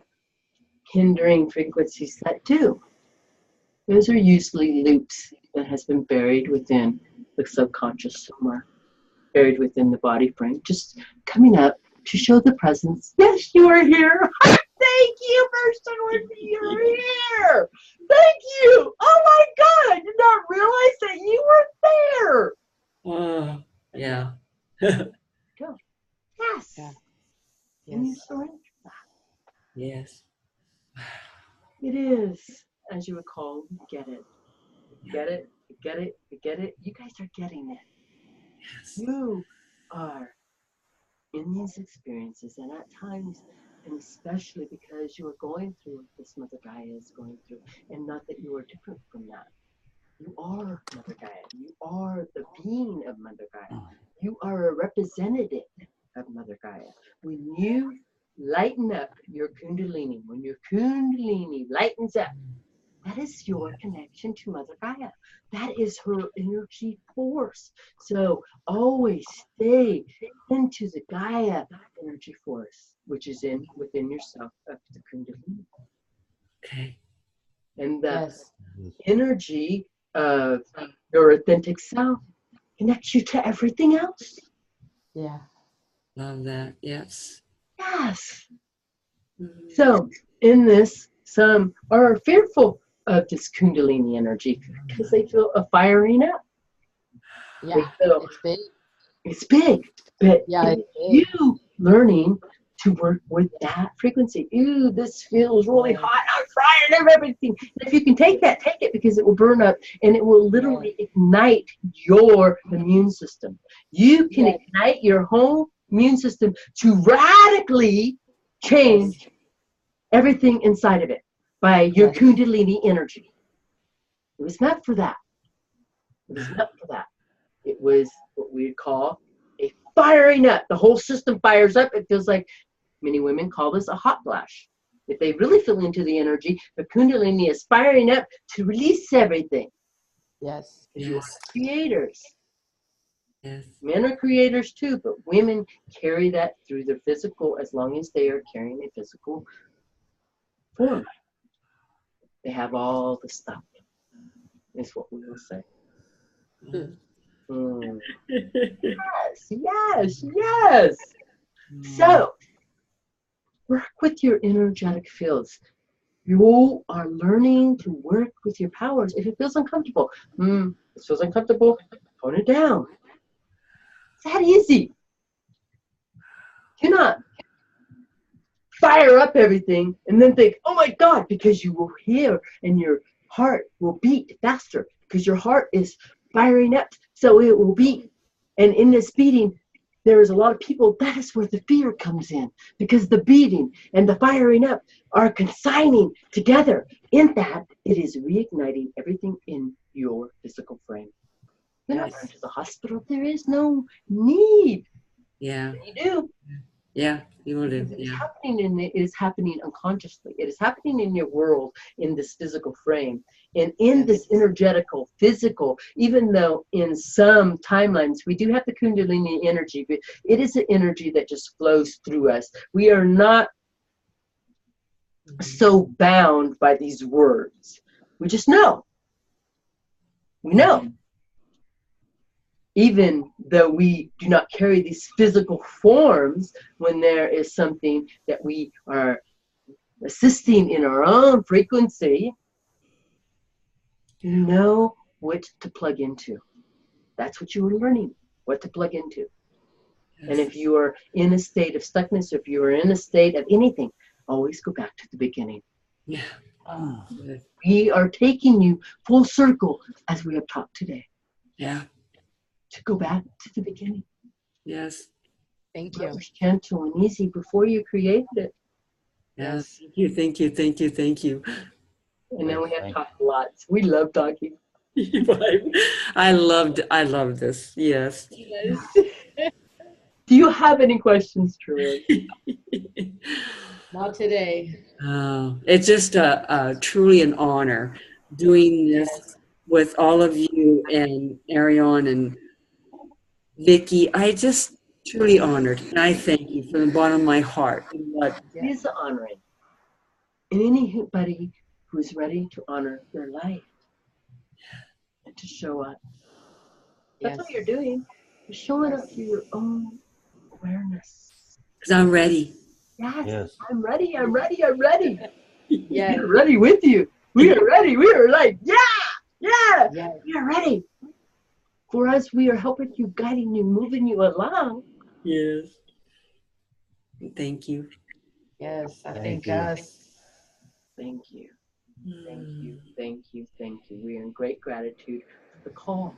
[SPEAKER 1] hindering frequencies that do, those are usually loops that has been buried within the subconscious somewhere, buried within the body frame, just coming up to show the presence. Yes, you are here. Thank you for showing me you're here. Thank you. Oh my God, I did not realize that you were there.
[SPEAKER 2] Yeah.
[SPEAKER 1] Go. Yes.
[SPEAKER 3] Yeah.
[SPEAKER 1] And you
[SPEAKER 3] Yes.
[SPEAKER 1] surrender.
[SPEAKER 2] Yes.
[SPEAKER 1] It is, as you recall, you get it. You get it. You get it. You get it. You guys are getting it.
[SPEAKER 2] Yes.
[SPEAKER 1] You are in these experiences, and at times, and especially because you are going through what this Mother Gaia is going through, and not that you are different from that. You are Mother Gaia. You are the being of Mother Gaia. You are a representative of Mother Gaia. When you lighten up your Kundalini, when your Kundalini lightens up, that is your connection to Mother Gaia. That is her energy force. So always stay into the Gaia energy force, which is within yourself of the Kundalini.
[SPEAKER 2] Okay.
[SPEAKER 1] And the
[SPEAKER 3] Yes.
[SPEAKER 1] energy of your authentic self connects you to everything else.
[SPEAKER 3] Yeah.
[SPEAKER 2] Love that. Yes.
[SPEAKER 1] Yes.
[SPEAKER 2] Mhm.
[SPEAKER 1] So in this, some are fearful of this Kundalini energy because they feel a firing up.
[SPEAKER 3] Yeah.
[SPEAKER 1] They feel
[SPEAKER 3] It's big.
[SPEAKER 1] it's big, but
[SPEAKER 3] Yeah,
[SPEAKER 1] it's
[SPEAKER 3] it's big.
[SPEAKER 1] you learning to work with that frequency. Ooh, this feels really hot. I'm frying up everything. And if you can take that, take it because it will burn up and it will literally ignite your immune system. You can ignite your whole immune system to radically change everything inside of it by your
[SPEAKER 3] Yes.
[SPEAKER 1] Kundalini energy. It was meant for that. It was meant for that. It was what we would call a firing up. The whole system fires up. It feels like many women call this a hot flash. If they really feel into the energy, the Kundalini is firing up to release everything.
[SPEAKER 3] Yes.
[SPEAKER 2] Yes.
[SPEAKER 1] Creators.
[SPEAKER 2] Yes.
[SPEAKER 1] Men are creators too, but women carry that through their physical as long as they are carrying a physical form. They have all the stuff, is what we will say. Mm. Yes, yes, yes. So, work with your energetic fields. You are learning to work with your powers. If it feels uncomfortable, this feels uncomfortable, tone it down. It's that easy. Do not fire up everything and then think, oh my God, because you will hear and your heart will beat faster because your heart is firing up, so it will beat. And in this beating, there is a lot of people, that is where the fear comes in, because the beating and the firing up are consigning together. In that, it is reigniting everything in your physical frame. You're not going to the hospital. There is no need.
[SPEAKER 2] Yeah.
[SPEAKER 1] You do.
[SPEAKER 2] Yeah. You will do.
[SPEAKER 1] Because it is
[SPEAKER 2] Yeah.
[SPEAKER 1] happening it is happening unconsciously. It is happening in your world, in this physical frame. And in this energetical, physical, even though in some timelines we do have the Kundalini energy, but it is an energy that just flows through us. We are not so bound by these words. We just know. We know. Even though we do not carry these physical forms, when there is something that we are assisting in our own frequency, you know what to plug into. That's what you are learning, what to plug into.
[SPEAKER 2] Yes.
[SPEAKER 1] And if you are in a state of stuckness, if you are in a state of anything, always go back to the beginning.
[SPEAKER 2] Yeah.
[SPEAKER 1] We are taking you full circle, as we have taught today,
[SPEAKER 2] Yeah.
[SPEAKER 1] to go back to the beginning.
[SPEAKER 2] Yes.
[SPEAKER 3] Thank
[SPEAKER 1] It
[SPEAKER 3] you.
[SPEAKER 1] was gentle and easy before you created it.
[SPEAKER 2] Yes. Thank you. Thank you. Thank you. Thank you.
[SPEAKER 1] And then we have
[SPEAKER 4] Thank
[SPEAKER 1] talked lots. We love talking.
[SPEAKER 2] I loved this. Yes.
[SPEAKER 1] Do you have any questions, Troy?
[SPEAKER 3] Not today.
[SPEAKER 2] It's just truly an honor doing this with all of you and Arion and Vicky. I just truly honored, and I thank you from the bottom of my heart. What
[SPEAKER 1] It is honoring. And anybody who is ready to honor their life and to show up. That's what you're doing. You're showing up to your own awareness.
[SPEAKER 2] because I'm ready.
[SPEAKER 1] Yes,
[SPEAKER 4] Yes.
[SPEAKER 1] I'm ready, I'm ready, I'm ready.
[SPEAKER 3] Yes.
[SPEAKER 1] We're ready with you. We are ready. We are like, yeah, yeah.
[SPEAKER 3] Yes.
[SPEAKER 1] We are ready. For us, we are helping you, guiding you, moving you along.
[SPEAKER 2] Yes. Thank you.
[SPEAKER 3] Yes. I
[SPEAKER 4] Thank
[SPEAKER 3] think
[SPEAKER 4] you.
[SPEAKER 3] us.
[SPEAKER 1] Thank you. Thank you. Thank you. Thank you. We are in great gratitude for the call.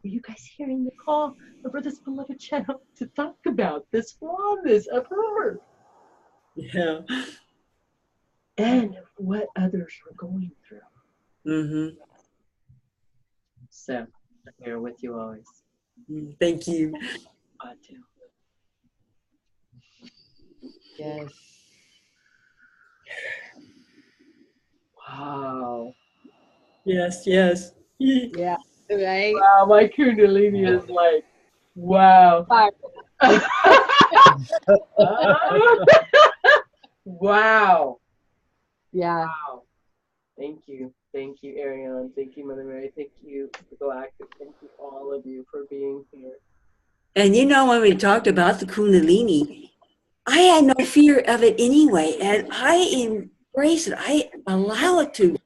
[SPEAKER 1] Are you guys hearing the call over this beloved channel to talk about this fondness of her
[SPEAKER 2] Yeah.
[SPEAKER 1] and what others were going through?
[SPEAKER 2] Mm-hmm.
[SPEAKER 1] So, we're with you always.
[SPEAKER 2] Thank you.
[SPEAKER 1] I do.
[SPEAKER 3] Yes.
[SPEAKER 1] Wow.
[SPEAKER 2] Yes. Yes.
[SPEAKER 3] Yeah. Right.
[SPEAKER 1] Wow, my Kundalini is like, wow.
[SPEAKER 3] Fire.
[SPEAKER 1] Wow.
[SPEAKER 3] Yeah.
[SPEAKER 1] Wow. Thank you. Thank you, Ariane. Thank you, Mother Mary. Thank you, Galactic. Thank you, all of you, for being here.
[SPEAKER 2] And you know, when we talked about the Kundalini, I had no fear of it anyway, and I embrace it. I allow it to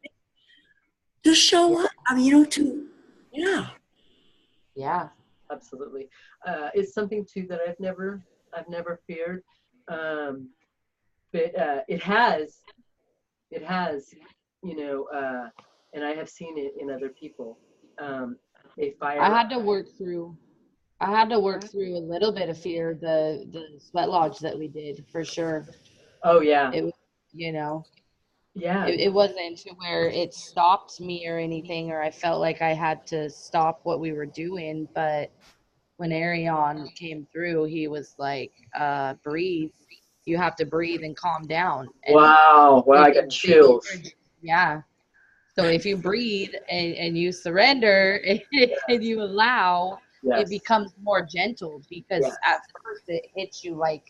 [SPEAKER 2] show up. I mean, yeah.
[SPEAKER 3] Yeah.
[SPEAKER 1] Absolutely. It's something too that I've never feared. But it has, and I have seen it in other people. They fire.
[SPEAKER 3] I had to work through a little bit of fear, the sweat lodge that we did, for sure.
[SPEAKER 1] Oh yeah.
[SPEAKER 3] It you know.
[SPEAKER 1] Yeah.
[SPEAKER 3] It wasn't to where it stopped me or anything, or I felt like I had to stop what we were doing. But when Arion came through, he was like, breathe. You have to breathe and calm down. And
[SPEAKER 1] Wow. Wow.
[SPEAKER 3] if
[SPEAKER 1] I got chills.
[SPEAKER 3] yeah. So if you breathe and you surrender and you allow, it
[SPEAKER 1] Yes.
[SPEAKER 3] becomes more gentle because
[SPEAKER 1] Yes.
[SPEAKER 3] at first it hits you like,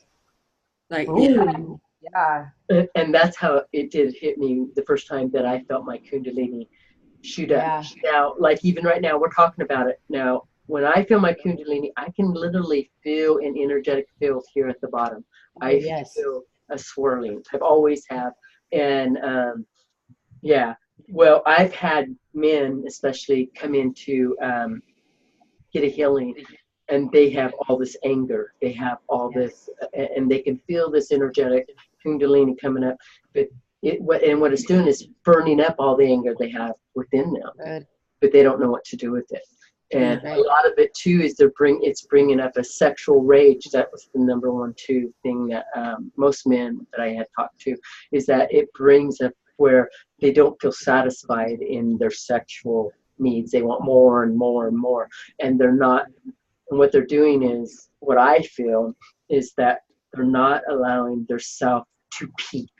[SPEAKER 2] Like,
[SPEAKER 3] boom. Yeah.
[SPEAKER 1] And that's how it did hit me the first time that I felt my Kundalini shoot up.
[SPEAKER 3] Yeah.
[SPEAKER 1] Now, like even right now, we're talking about it. Now, when I feel my Kundalini, I can literally feel an energetic field here at the bottom.
[SPEAKER 3] Oh,
[SPEAKER 1] I
[SPEAKER 3] yes.
[SPEAKER 1] feel a swirling. I've always have. And yeah, well, I've had men especially come in to get a healing, and they have all this anger. They have all this, and they can feel this energetic Kundalini coming up. But what it's doing is burning up all the anger they have within them,
[SPEAKER 3] Good.
[SPEAKER 1] but they don't know what to do with it. And
[SPEAKER 3] Right.
[SPEAKER 1] a lot of it too is it's bringing up a sexual rage. That was the number one thing that most men that I had talked to, is that it brings up where they don't feel satisfied in their sexual needs. They want more and more and more, and they're not. And what they're doing is, what I feel is that they're not allowing their self to peak.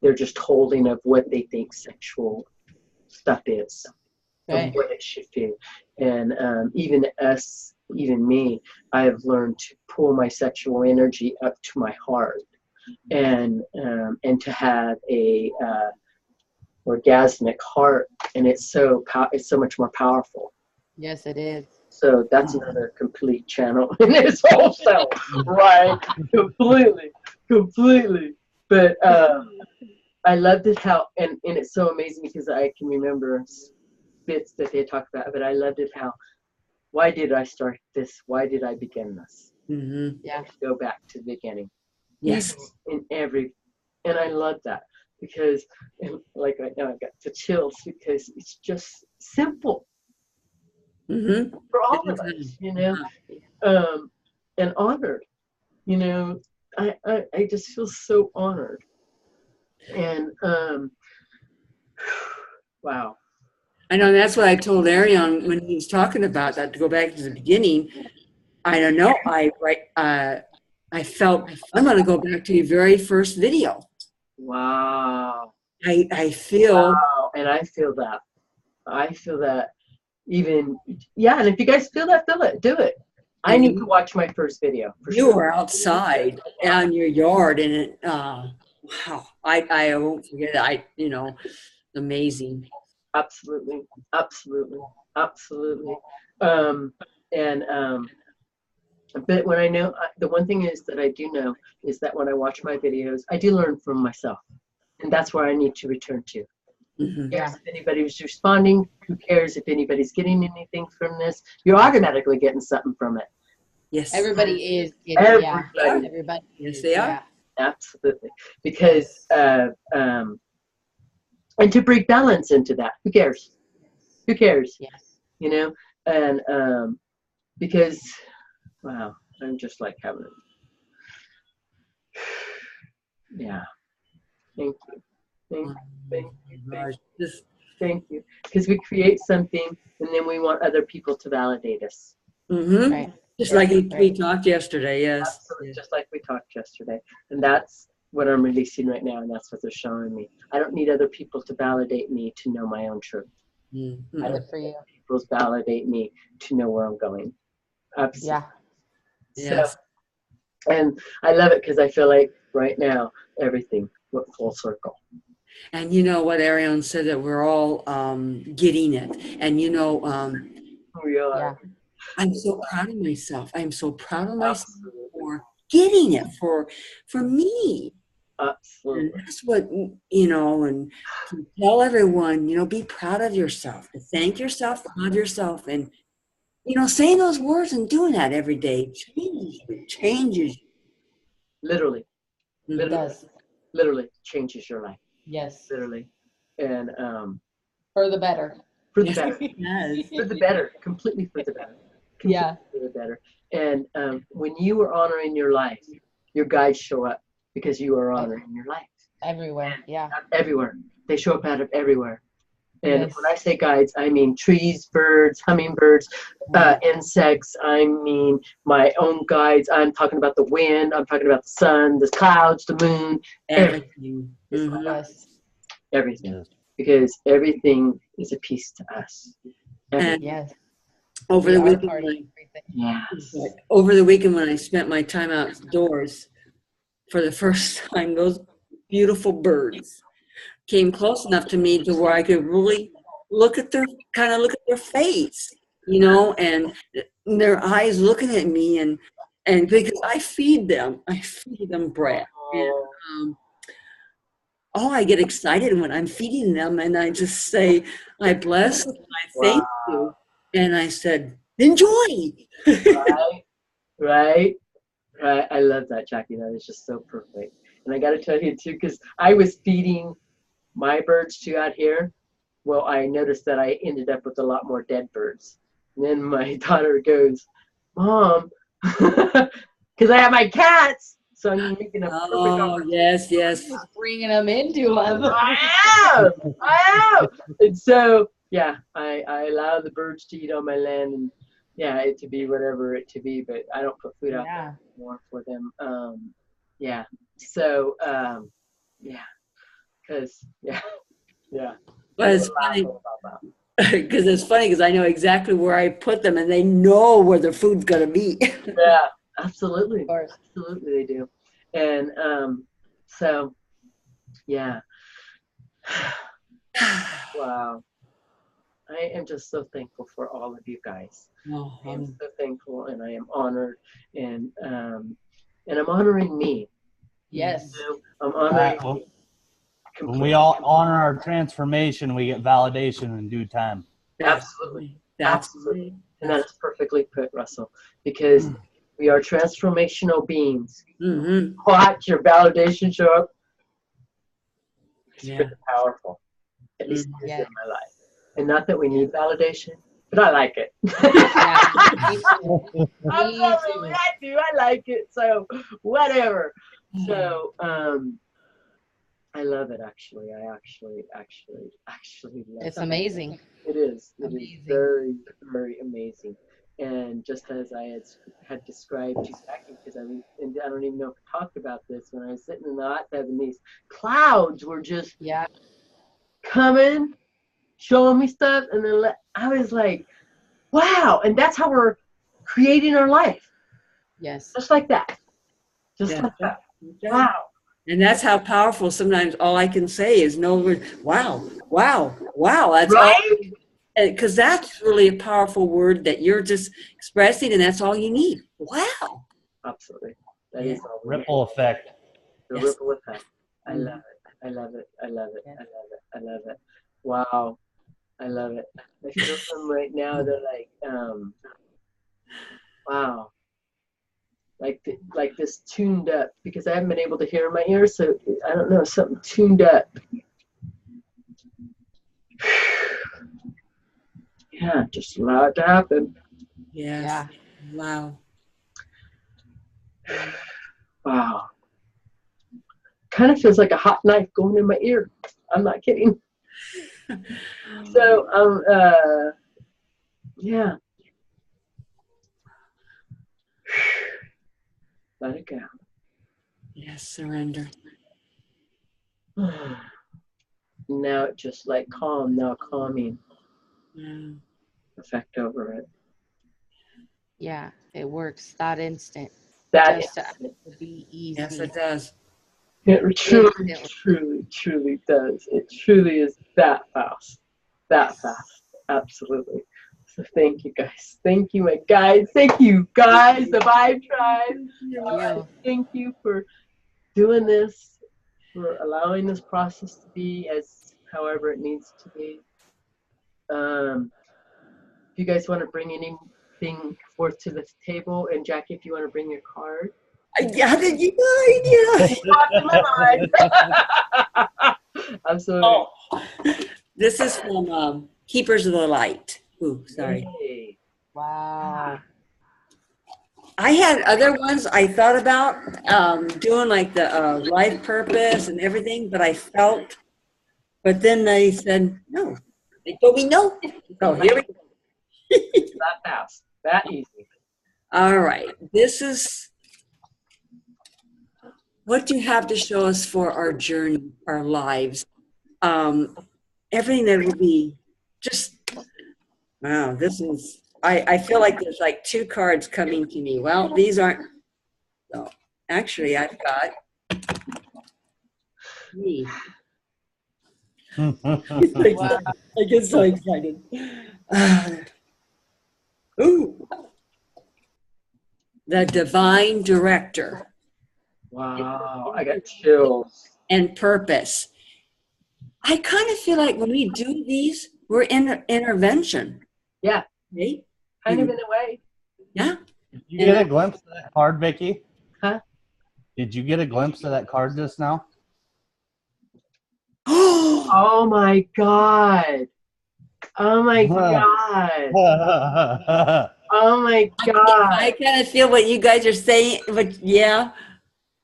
[SPEAKER 1] They're just holding of what they think sexual stuff is,
[SPEAKER 3] Right.
[SPEAKER 1] of what it should feel. And even me, I have learned to pull my sexual energy up to my heart, and to have a orgasmic heart, and it's so much more powerful.
[SPEAKER 3] Yes, it is.
[SPEAKER 1] So that's another complete channel in its whole self, right? Completely. But I loved it how, and it's so amazing because I can remember bits that they talk about, but I loved it how, why did I start this? Why did I begin this?
[SPEAKER 2] mm-hmm.
[SPEAKER 3] Yeah.
[SPEAKER 1] Go back to the beginning.
[SPEAKER 2] Yes.
[SPEAKER 1] And I love that because, and like right now, I've got the chills because it's just simple
[SPEAKER 2] Mm-hmm.
[SPEAKER 1] for all of us, and honored. I just feel so honored. And wow.
[SPEAKER 2] I know that's what I told Arion when he was talking about that, to go back to the beginning. I don't know. I felt I'm going to go back to your very first video.
[SPEAKER 1] Wow.
[SPEAKER 2] I feel.
[SPEAKER 1] Wow. And I feel that. Even, yeah. And if you guys feel that, do it. I need to watch my first video.
[SPEAKER 2] You were outside on your yard, and it, wow. I won't forget it. Amazing.
[SPEAKER 1] Absolutely. But when I know, the one thing is that I do know is that when I watch my videos, I do learn from myself. And that's where I need to return to.
[SPEAKER 2] Mm-hmm.
[SPEAKER 1] Who cares if anybody's responding? Who cares if anybody's getting anything from this? You're automatically getting something from it.
[SPEAKER 2] Yes.
[SPEAKER 3] Everybody is getting, everybody.
[SPEAKER 2] Yes, they are.
[SPEAKER 3] Yeah.
[SPEAKER 1] Absolutely. Because, and to bring balance into that. Who cares? Who cares?
[SPEAKER 3] Yes.
[SPEAKER 1] And because, wow, I'm just like having it. Yeah. Thank you. Thank you. Because we create something, and then we want other people to validate us.
[SPEAKER 2] Mm-hmm.
[SPEAKER 3] Right.
[SPEAKER 2] Just like we talked yesterday, yes.
[SPEAKER 1] Absolutely. Just like we talked yesterday. And that's what I'm releasing right now, and that's what they're showing me. I don't need other people to validate me to know my own truth.
[SPEAKER 2] Mm-hmm.
[SPEAKER 1] I don't
[SPEAKER 3] Good for you.
[SPEAKER 1] need people to validate me to know where I'm going. Absolutely.
[SPEAKER 3] Yeah.
[SPEAKER 2] Yes.
[SPEAKER 1] So, and I love it because I feel like right now everything went full circle.
[SPEAKER 2] And you know what Arion said, that we're all getting it. And
[SPEAKER 1] We are.
[SPEAKER 3] Yeah.
[SPEAKER 2] I'm so proud of myself. I'm so proud of myself
[SPEAKER 1] Absolutely.
[SPEAKER 2] for getting it, for me.
[SPEAKER 1] Absolutely.
[SPEAKER 2] And that's what, and to tell everyone, be proud of yourself, to thank yourself, love yourself. And, saying those words and doing that every day changes you.
[SPEAKER 1] Literally.
[SPEAKER 3] It does.
[SPEAKER 1] Literally changes your life.
[SPEAKER 3] Yes.
[SPEAKER 1] Literally. And
[SPEAKER 3] For the better.
[SPEAKER 1] for the better.
[SPEAKER 2] Yes.
[SPEAKER 1] For the better. Completely for the better.
[SPEAKER 3] Yeah.
[SPEAKER 1] For the better. And when you are honoring your life, your guides show up because you are honoring your life.
[SPEAKER 3] Everywhere. Yeah.
[SPEAKER 1] Everywhere. They show up out of everywhere. And
[SPEAKER 3] Yes.
[SPEAKER 1] when I say guides, I mean trees, birds, hummingbirds, insects. I mean my own guides. I'm talking about the wind. I'm talking about the sun, the clouds, the moon,
[SPEAKER 2] Everything.
[SPEAKER 1] It's
[SPEAKER 2] Mhm.
[SPEAKER 3] Yes.
[SPEAKER 1] everything.
[SPEAKER 4] Yes.
[SPEAKER 1] Because everything is a piece to us. Everything.
[SPEAKER 2] And
[SPEAKER 3] Yes.
[SPEAKER 2] over
[SPEAKER 3] We
[SPEAKER 2] the
[SPEAKER 3] are
[SPEAKER 2] weekend,
[SPEAKER 3] part of
[SPEAKER 2] when
[SPEAKER 3] everything.
[SPEAKER 1] Yes.
[SPEAKER 2] over the weekend when I spent my time outdoors, for the first time, those beautiful birds came close enough to me to where I could really look at their face, and their eyes looking at me, and because I feed them bread. And, um, I get excited when I'm feeding them, and I just say, I bless and I thank you, and I said, enjoy.
[SPEAKER 1] Right? Right? Right? I love that, Jackie. That is just so perfect. And I got to tell you, too, because I was feeding my birds, too, out here. Well, I noticed that I ended up with a lot more dead birds. And then my daughter goes, Mom, because I have my cats. So I'm making a perfect
[SPEAKER 2] Oh, yes.
[SPEAKER 3] Just bringing them into them.
[SPEAKER 1] I am. And so, yeah, I allow the birds to eat on my land, and yeah, it to be whatever it to be, but I don't put food out
[SPEAKER 3] Yeah.
[SPEAKER 1] there more for them. Yeah. So, yeah, because yeah.
[SPEAKER 2] But it's funny because I know exactly where I put them, and they know where their food's gonna be.
[SPEAKER 1] Yeah, absolutely.
[SPEAKER 3] Of course.
[SPEAKER 1] Absolutely, they do. And so, yeah. Wow. I am just so thankful for all of you guys.
[SPEAKER 2] Oh,
[SPEAKER 1] I am so thankful, and I am honored, and I'm honoring me.
[SPEAKER 3] Yes.
[SPEAKER 1] You know, I'm honoring
[SPEAKER 4] When
[SPEAKER 1] me
[SPEAKER 4] we
[SPEAKER 1] completely.
[SPEAKER 4] all honor our transformation, we get validation in due time.
[SPEAKER 1] Absolutely.
[SPEAKER 2] That's
[SPEAKER 1] Absolutely. And that's perfectly put, Russell, because we are transformational beings.
[SPEAKER 2] Mm-hmm.
[SPEAKER 1] Watch your validation show up. It's
[SPEAKER 2] Yeah.
[SPEAKER 1] pretty powerful. At least it is
[SPEAKER 3] Yeah.
[SPEAKER 1] in my life. And not that we need validation, but I like it.
[SPEAKER 3] Yeah. Me too.
[SPEAKER 1] Absolutely, I do. I like it. So whatever. So I love it. Actually, I actually love
[SPEAKER 3] It's
[SPEAKER 1] it.
[SPEAKER 3] amazing.
[SPEAKER 1] It is. It is
[SPEAKER 3] Amazing.
[SPEAKER 1] very, very amazing. And just as I had described to Jackie, because I don't even know if I talked about this when I was sitting in the hot tub, and these clouds were just
[SPEAKER 3] Yeah.
[SPEAKER 1] coming, showing me stuff, and then I was like, wow. And that's how we're creating our life,
[SPEAKER 3] Yes.
[SPEAKER 1] just like that, just
[SPEAKER 2] Yeah.
[SPEAKER 1] like that. Wow.
[SPEAKER 2] And that's how powerful sometimes all I can say is no word. Wow. That's all.
[SPEAKER 1] Right?
[SPEAKER 2] Because that's really a powerful word that you're just expressing, and that's all you need. Wow.
[SPEAKER 1] Absolutely. That is all we need.
[SPEAKER 4] Ripple effect.
[SPEAKER 1] The
[SPEAKER 2] Yes.
[SPEAKER 1] ripple effect. I love it. I love it. I love it. I love it. I love it. Wow. I love it. I feel them right now. They're like, wow. Like this tuned up, because I haven't been able to hear in my ears, so I don't know, something tuned up. Yeah, just allow it to happen.
[SPEAKER 2] Yes.
[SPEAKER 3] Yeah.
[SPEAKER 2] Wow.
[SPEAKER 1] Wow. Kind of feels like a hot knife going in my ear. I'm not kidding. So, yeah. Let it go.
[SPEAKER 2] Yes, surrender.
[SPEAKER 1] Now it just like calming
[SPEAKER 2] Yeah.
[SPEAKER 1] effect over it.
[SPEAKER 3] Yeah. It works that instant.
[SPEAKER 1] That
[SPEAKER 3] Just
[SPEAKER 1] is,
[SPEAKER 3] to be easy.
[SPEAKER 2] Yes, it does.
[SPEAKER 1] it
[SPEAKER 3] Instantly.
[SPEAKER 1] truly does. It truly is that fast. That fast. Absolutely. So thank you guys. Thank you, my guys. Thank you guys, the Vibe Tribe.
[SPEAKER 3] Yeah.
[SPEAKER 1] Thank you for doing this, for allowing this process to be as however it needs to be. If you guys want to bring anything forth to the table, and Jackie, if you want to bring your card.
[SPEAKER 2] How did you know?
[SPEAKER 1] It popped in my mind. Absolutely.
[SPEAKER 2] This is from Keepers of the Light. Ooh, sorry.
[SPEAKER 1] Hey.
[SPEAKER 3] Wow.
[SPEAKER 2] I had other ones I thought about doing like the life purpose and everything, but then they said no. They told me no. So here we go.
[SPEAKER 1] That fast, that easy.
[SPEAKER 2] All right. This is what you have to show us for our journey, our lives. Everything that will be just, wow, this is, I feel like there's like two cards coming to me. Well, these aren't, no, actually, I've got me.
[SPEAKER 3] Wow.
[SPEAKER 2] I get so excited. Ooh. The Divine Director
[SPEAKER 1] Wow, I got chills.
[SPEAKER 2] and Purpose. I kind of feel like when we do these, we're in intervention.
[SPEAKER 1] Yeah,
[SPEAKER 2] Right?
[SPEAKER 1] kind of in a way.
[SPEAKER 2] Yeah.
[SPEAKER 4] Did you get a glimpse of that card, Vicky?
[SPEAKER 1] Huh?
[SPEAKER 4] Did you get a glimpse of that card just now?
[SPEAKER 1] Oh my God. Oh my God. Oh my God.
[SPEAKER 2] I kind of feel what you guys are saying, but yeah.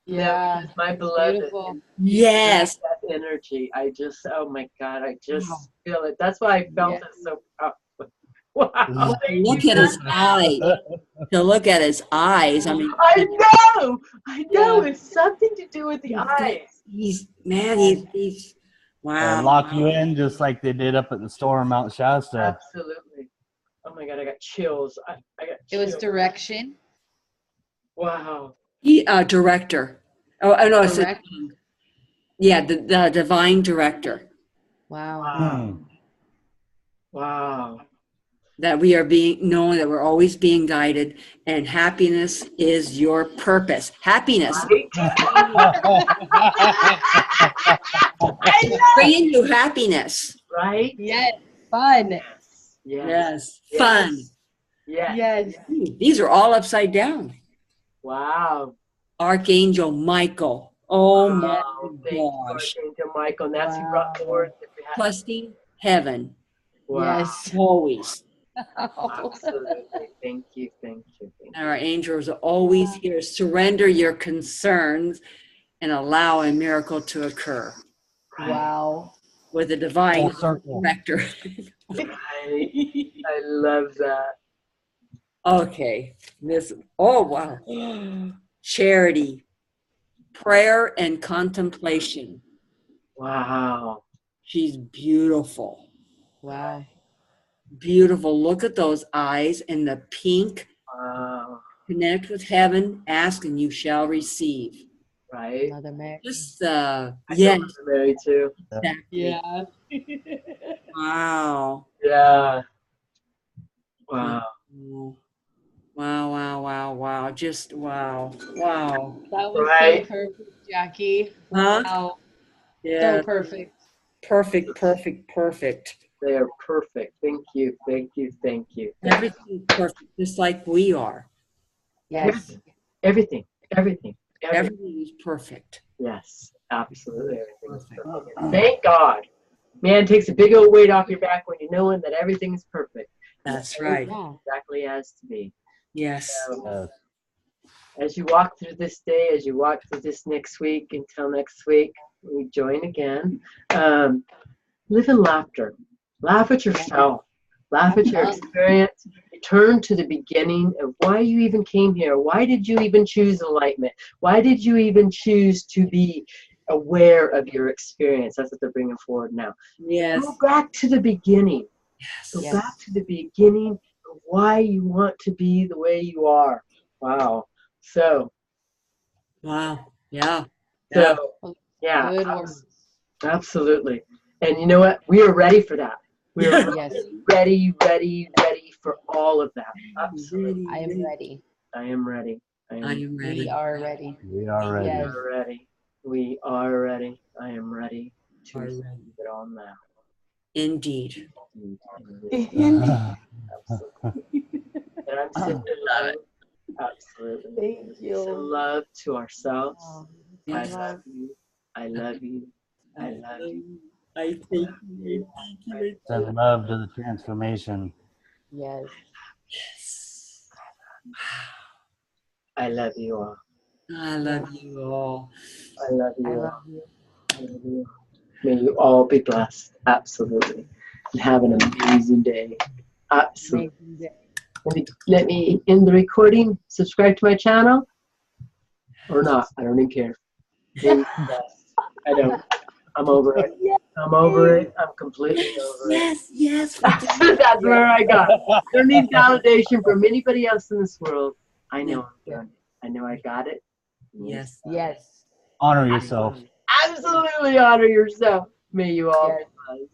[SPEAKER 1] Yeah, because my beloved.
[SPEAKER 3] Beautiful.
[SPEAKER 2] Yes.
[SPEAKER 1] That energy. I just, oh my God, I just feel it. That's why I felt
[SPEAKER 3] Yeah.
[SPEAKER 1] it so powerful. Wow.
[SPEAKER 2] Look at his eyes. To look at his eyes. I mean,
[SPEAKER 1] I know.
[SPEAKER 3] Yeah.
[SPEAKER 1] It's something to do with the eyes.
[SPEAKER 2] he's wow.
[SPEAKER 4] And lock you in just like they did up at the store in Mount Shasta.
[SPEAKER 1] Absolutely. Oh my God, I got chills. I got
[SPEAKER 3] It was
[SPEAKER 1] chills.
[SPEAKER 3] direction.
[SPEAKER 1] Wow.
[SPEAKER 2] He director. Oh, no, it's
[SPEAKER 3] Direct.
[SPEAKER 2] yeah, the Divine Director.
[SPEAKER 3] Wow.
[SPEAKER 1] Wow. Wow.
[SPEAKER 2] That we are being knowing that we're always being guided, and happiness is your purpose. Happiness. Bringing you happiness.
[SPEAKER 1] Right?
[SPEAKER 3] Yes. Fun.
[SPEAKER 1] Yes.
[SPEAKER 2] Yes. Fun.
[SPEAKER 1] Yes.
[SPEAKER 3] Yes.
[SPEAKER 2] These are all upside down.
[SPEAKER 1] Wow.
[SPEAKER 2] Archangel Michael. Oh my
[SPEAKER 1] Wow. Thank you,
[SPEAKER 2] gosh.
[SPEAKER 1] Archangel Michael. And that's who
[SPEAKER 3] Wow.
[SPEAKER 1] brought the word that we had.
[SPEAKER 2] Trusting heaven.
[SPEAKER 1] Wow.
[SPEAKER 3] Yes.
[SPEAKER 2] Always.
[SPEAKER 1] Absolutely. Thank you. Thank you. Thank you.
[SPEAKER 2] Our angels are always here. Surrender your concerns and allow a miracle to occur
[SPEAKER 3] Wow.
[SPEAKER 2] with a divine
[SPEAKER 4] Full circle.
[SPEAKER 2] director.
[SPEAKER 1] I love that.
[SPEAKER 2] Okay. Oh, wow. Charity, prayer, and contemplation.
[SPEAKER 1] Wow.
[SPEAKER 2] She's beautiful.
[SPEAKER 3] Wow.
[SPEAKER 2] Beautiful. Look at those eyes and the pink.
[SPEAKER 1] Wow.
[SPEAKER 2] Connect with heaven, ask, and you shall receive.
[SPEAKER 1] Right?
[SPEAKER 3] Mother Mary.
[SPEAKER 2] Just,
[SPEAKER 1] I
[SPEAKER 2] yes.
[SPEAKER 1] know Mother Mary too.
[SPEAKER 2] Exactly.
[SPEAKER 3] Yeah.
[SPEAKER 2] Wow.
[SPEAKER 1] Yeah. Wow.
[SPEAKER 2] Wow, wow, wow, wow. Just wow. Wow.
[SPEAKER 3] That was
[SPEAKER 1] Right.
[SPEAKER 3] so perfect, Jackie.
[SPEAKER 2] Huh?
[SPEAKER 3] Wow.
[SPEAKER 2] Yeah.
[SPEAKER 3] So perfect.
[SPEAKER 2] Perfect, perfect, perfect.
[SPEAKER 1] They are perfect. Thank you. Thank you. Thank you.
[SPEAKER 2] Everything perfect, just like we are.
[SPEAKER 3] Yes.
[SPEAKER 1] Everything. Everything. Everything.
[SPEAKER 2] Everything is perfect.
[SPEAKER 1] Yes. Absolutely. Everything is
[SPEAKER 2] Perfect.
[SPEAKER 1] perfect. Thank God. Man, it takes a big old weight off your back when you're knowing that everything is perfect.
[SPEAKER 2] That's right.
[SPEAKER 3] Yeah.
[SPEAKER 1] Exactly as to be.
[SPEAKER 2] Yes.
[SPEAKER 1] So, as you walk through this day, as you walk through this next week, until next week, we join again. Live in laughter. Laugh at yourself. Laugh at your experience. Return to the beginning of why you even came here. Why did you even choose enlightenment? Why did you even choose to be aware of your experience? That's what they're bringing forward now.
[SPEAKER 2] Yes.
[SPEAKER 1] Go back to the beginning. Go
[SPEAKER 3] Yes.
[SPEAKER 1] back to the beginning of why you want to be the way you are. Wow. So,
[SPEAKER 2] Wow. Yeah. Yeah.
[SPEAKER 1] so yeah,
[SPEAKER 3] Good words.
[SPEAKER 1] absolutely. And you know what? We are ready for that. We are
[SPEAKER 3] Yes.
[SPEAKER 1] ready for all of that. Absolutely.
[SPEAKER 3] I am ready.
[SPEAKER 1] I am ready. I
[SPEAKER 2] I am
[SPEAKER 3] We
[SPEAKER 2] ready.
[SPEAKER 3] are ready.
[SPEAKER 4] We are ready.
[SPEAKER 3] Yes.
[SPEAKER 1] are ready. We are ready. I am ready to
[SPEAKER 2] Are
[SPEAKER 1] receive
[SPEAKER 2] ready.
[SPEAKER 1] it all now.
[SPEAKER 2] Indeed.
[SPEAKER 1] Absolutely. And I'm sending love. Absolutely.
[SPEAKER 3] Thank you.
[SPEAKER 1] Send love to ourselves. I
[SPEAKER 2] Yes.
[SPEAKER 1] love you. I love you. I love you.
[SPEAKER 2] I thank you. Thank you.
[SPEAKER 4] Send love to the transformation.
[SPEAKER 3] Yes.
[SPEAKER 2] Yes.
[SPEAKER 1] I love you all.
[SPEAKER 2] I love you all.
[SPEAKER 1] I love you
[SPEAKER 3] I
[SPEAKER 1] all.
[SPEAKER 3] love you.
[SPEAKER 1] I love you all. May you all be blessed. Absolutely. And have an amazing day. Absolutely.
[SPEAKER 3] Amazing day.
[SPEAKER 1] Let me end the recording. Subscribe to my channel or not. I don't even care. Maybe blessed. I don't. I'm over it. I'm over it. I'm completely over it.
[SPEAKER 2] Yes.
[SPEAKER 1] That's where I got. Don't need validation from anybody else in this world. I know I'm done. I know I got it.
[SPEAKER 2] Yes.
[SPEAKER 3] Yes.
[SPEAKER 4] Honor yourself.
[SPEAKER 1] Absolutely honor yourself. May you all
[SPEAKER 3] Yes.
[SPEAKER 1] be blessed.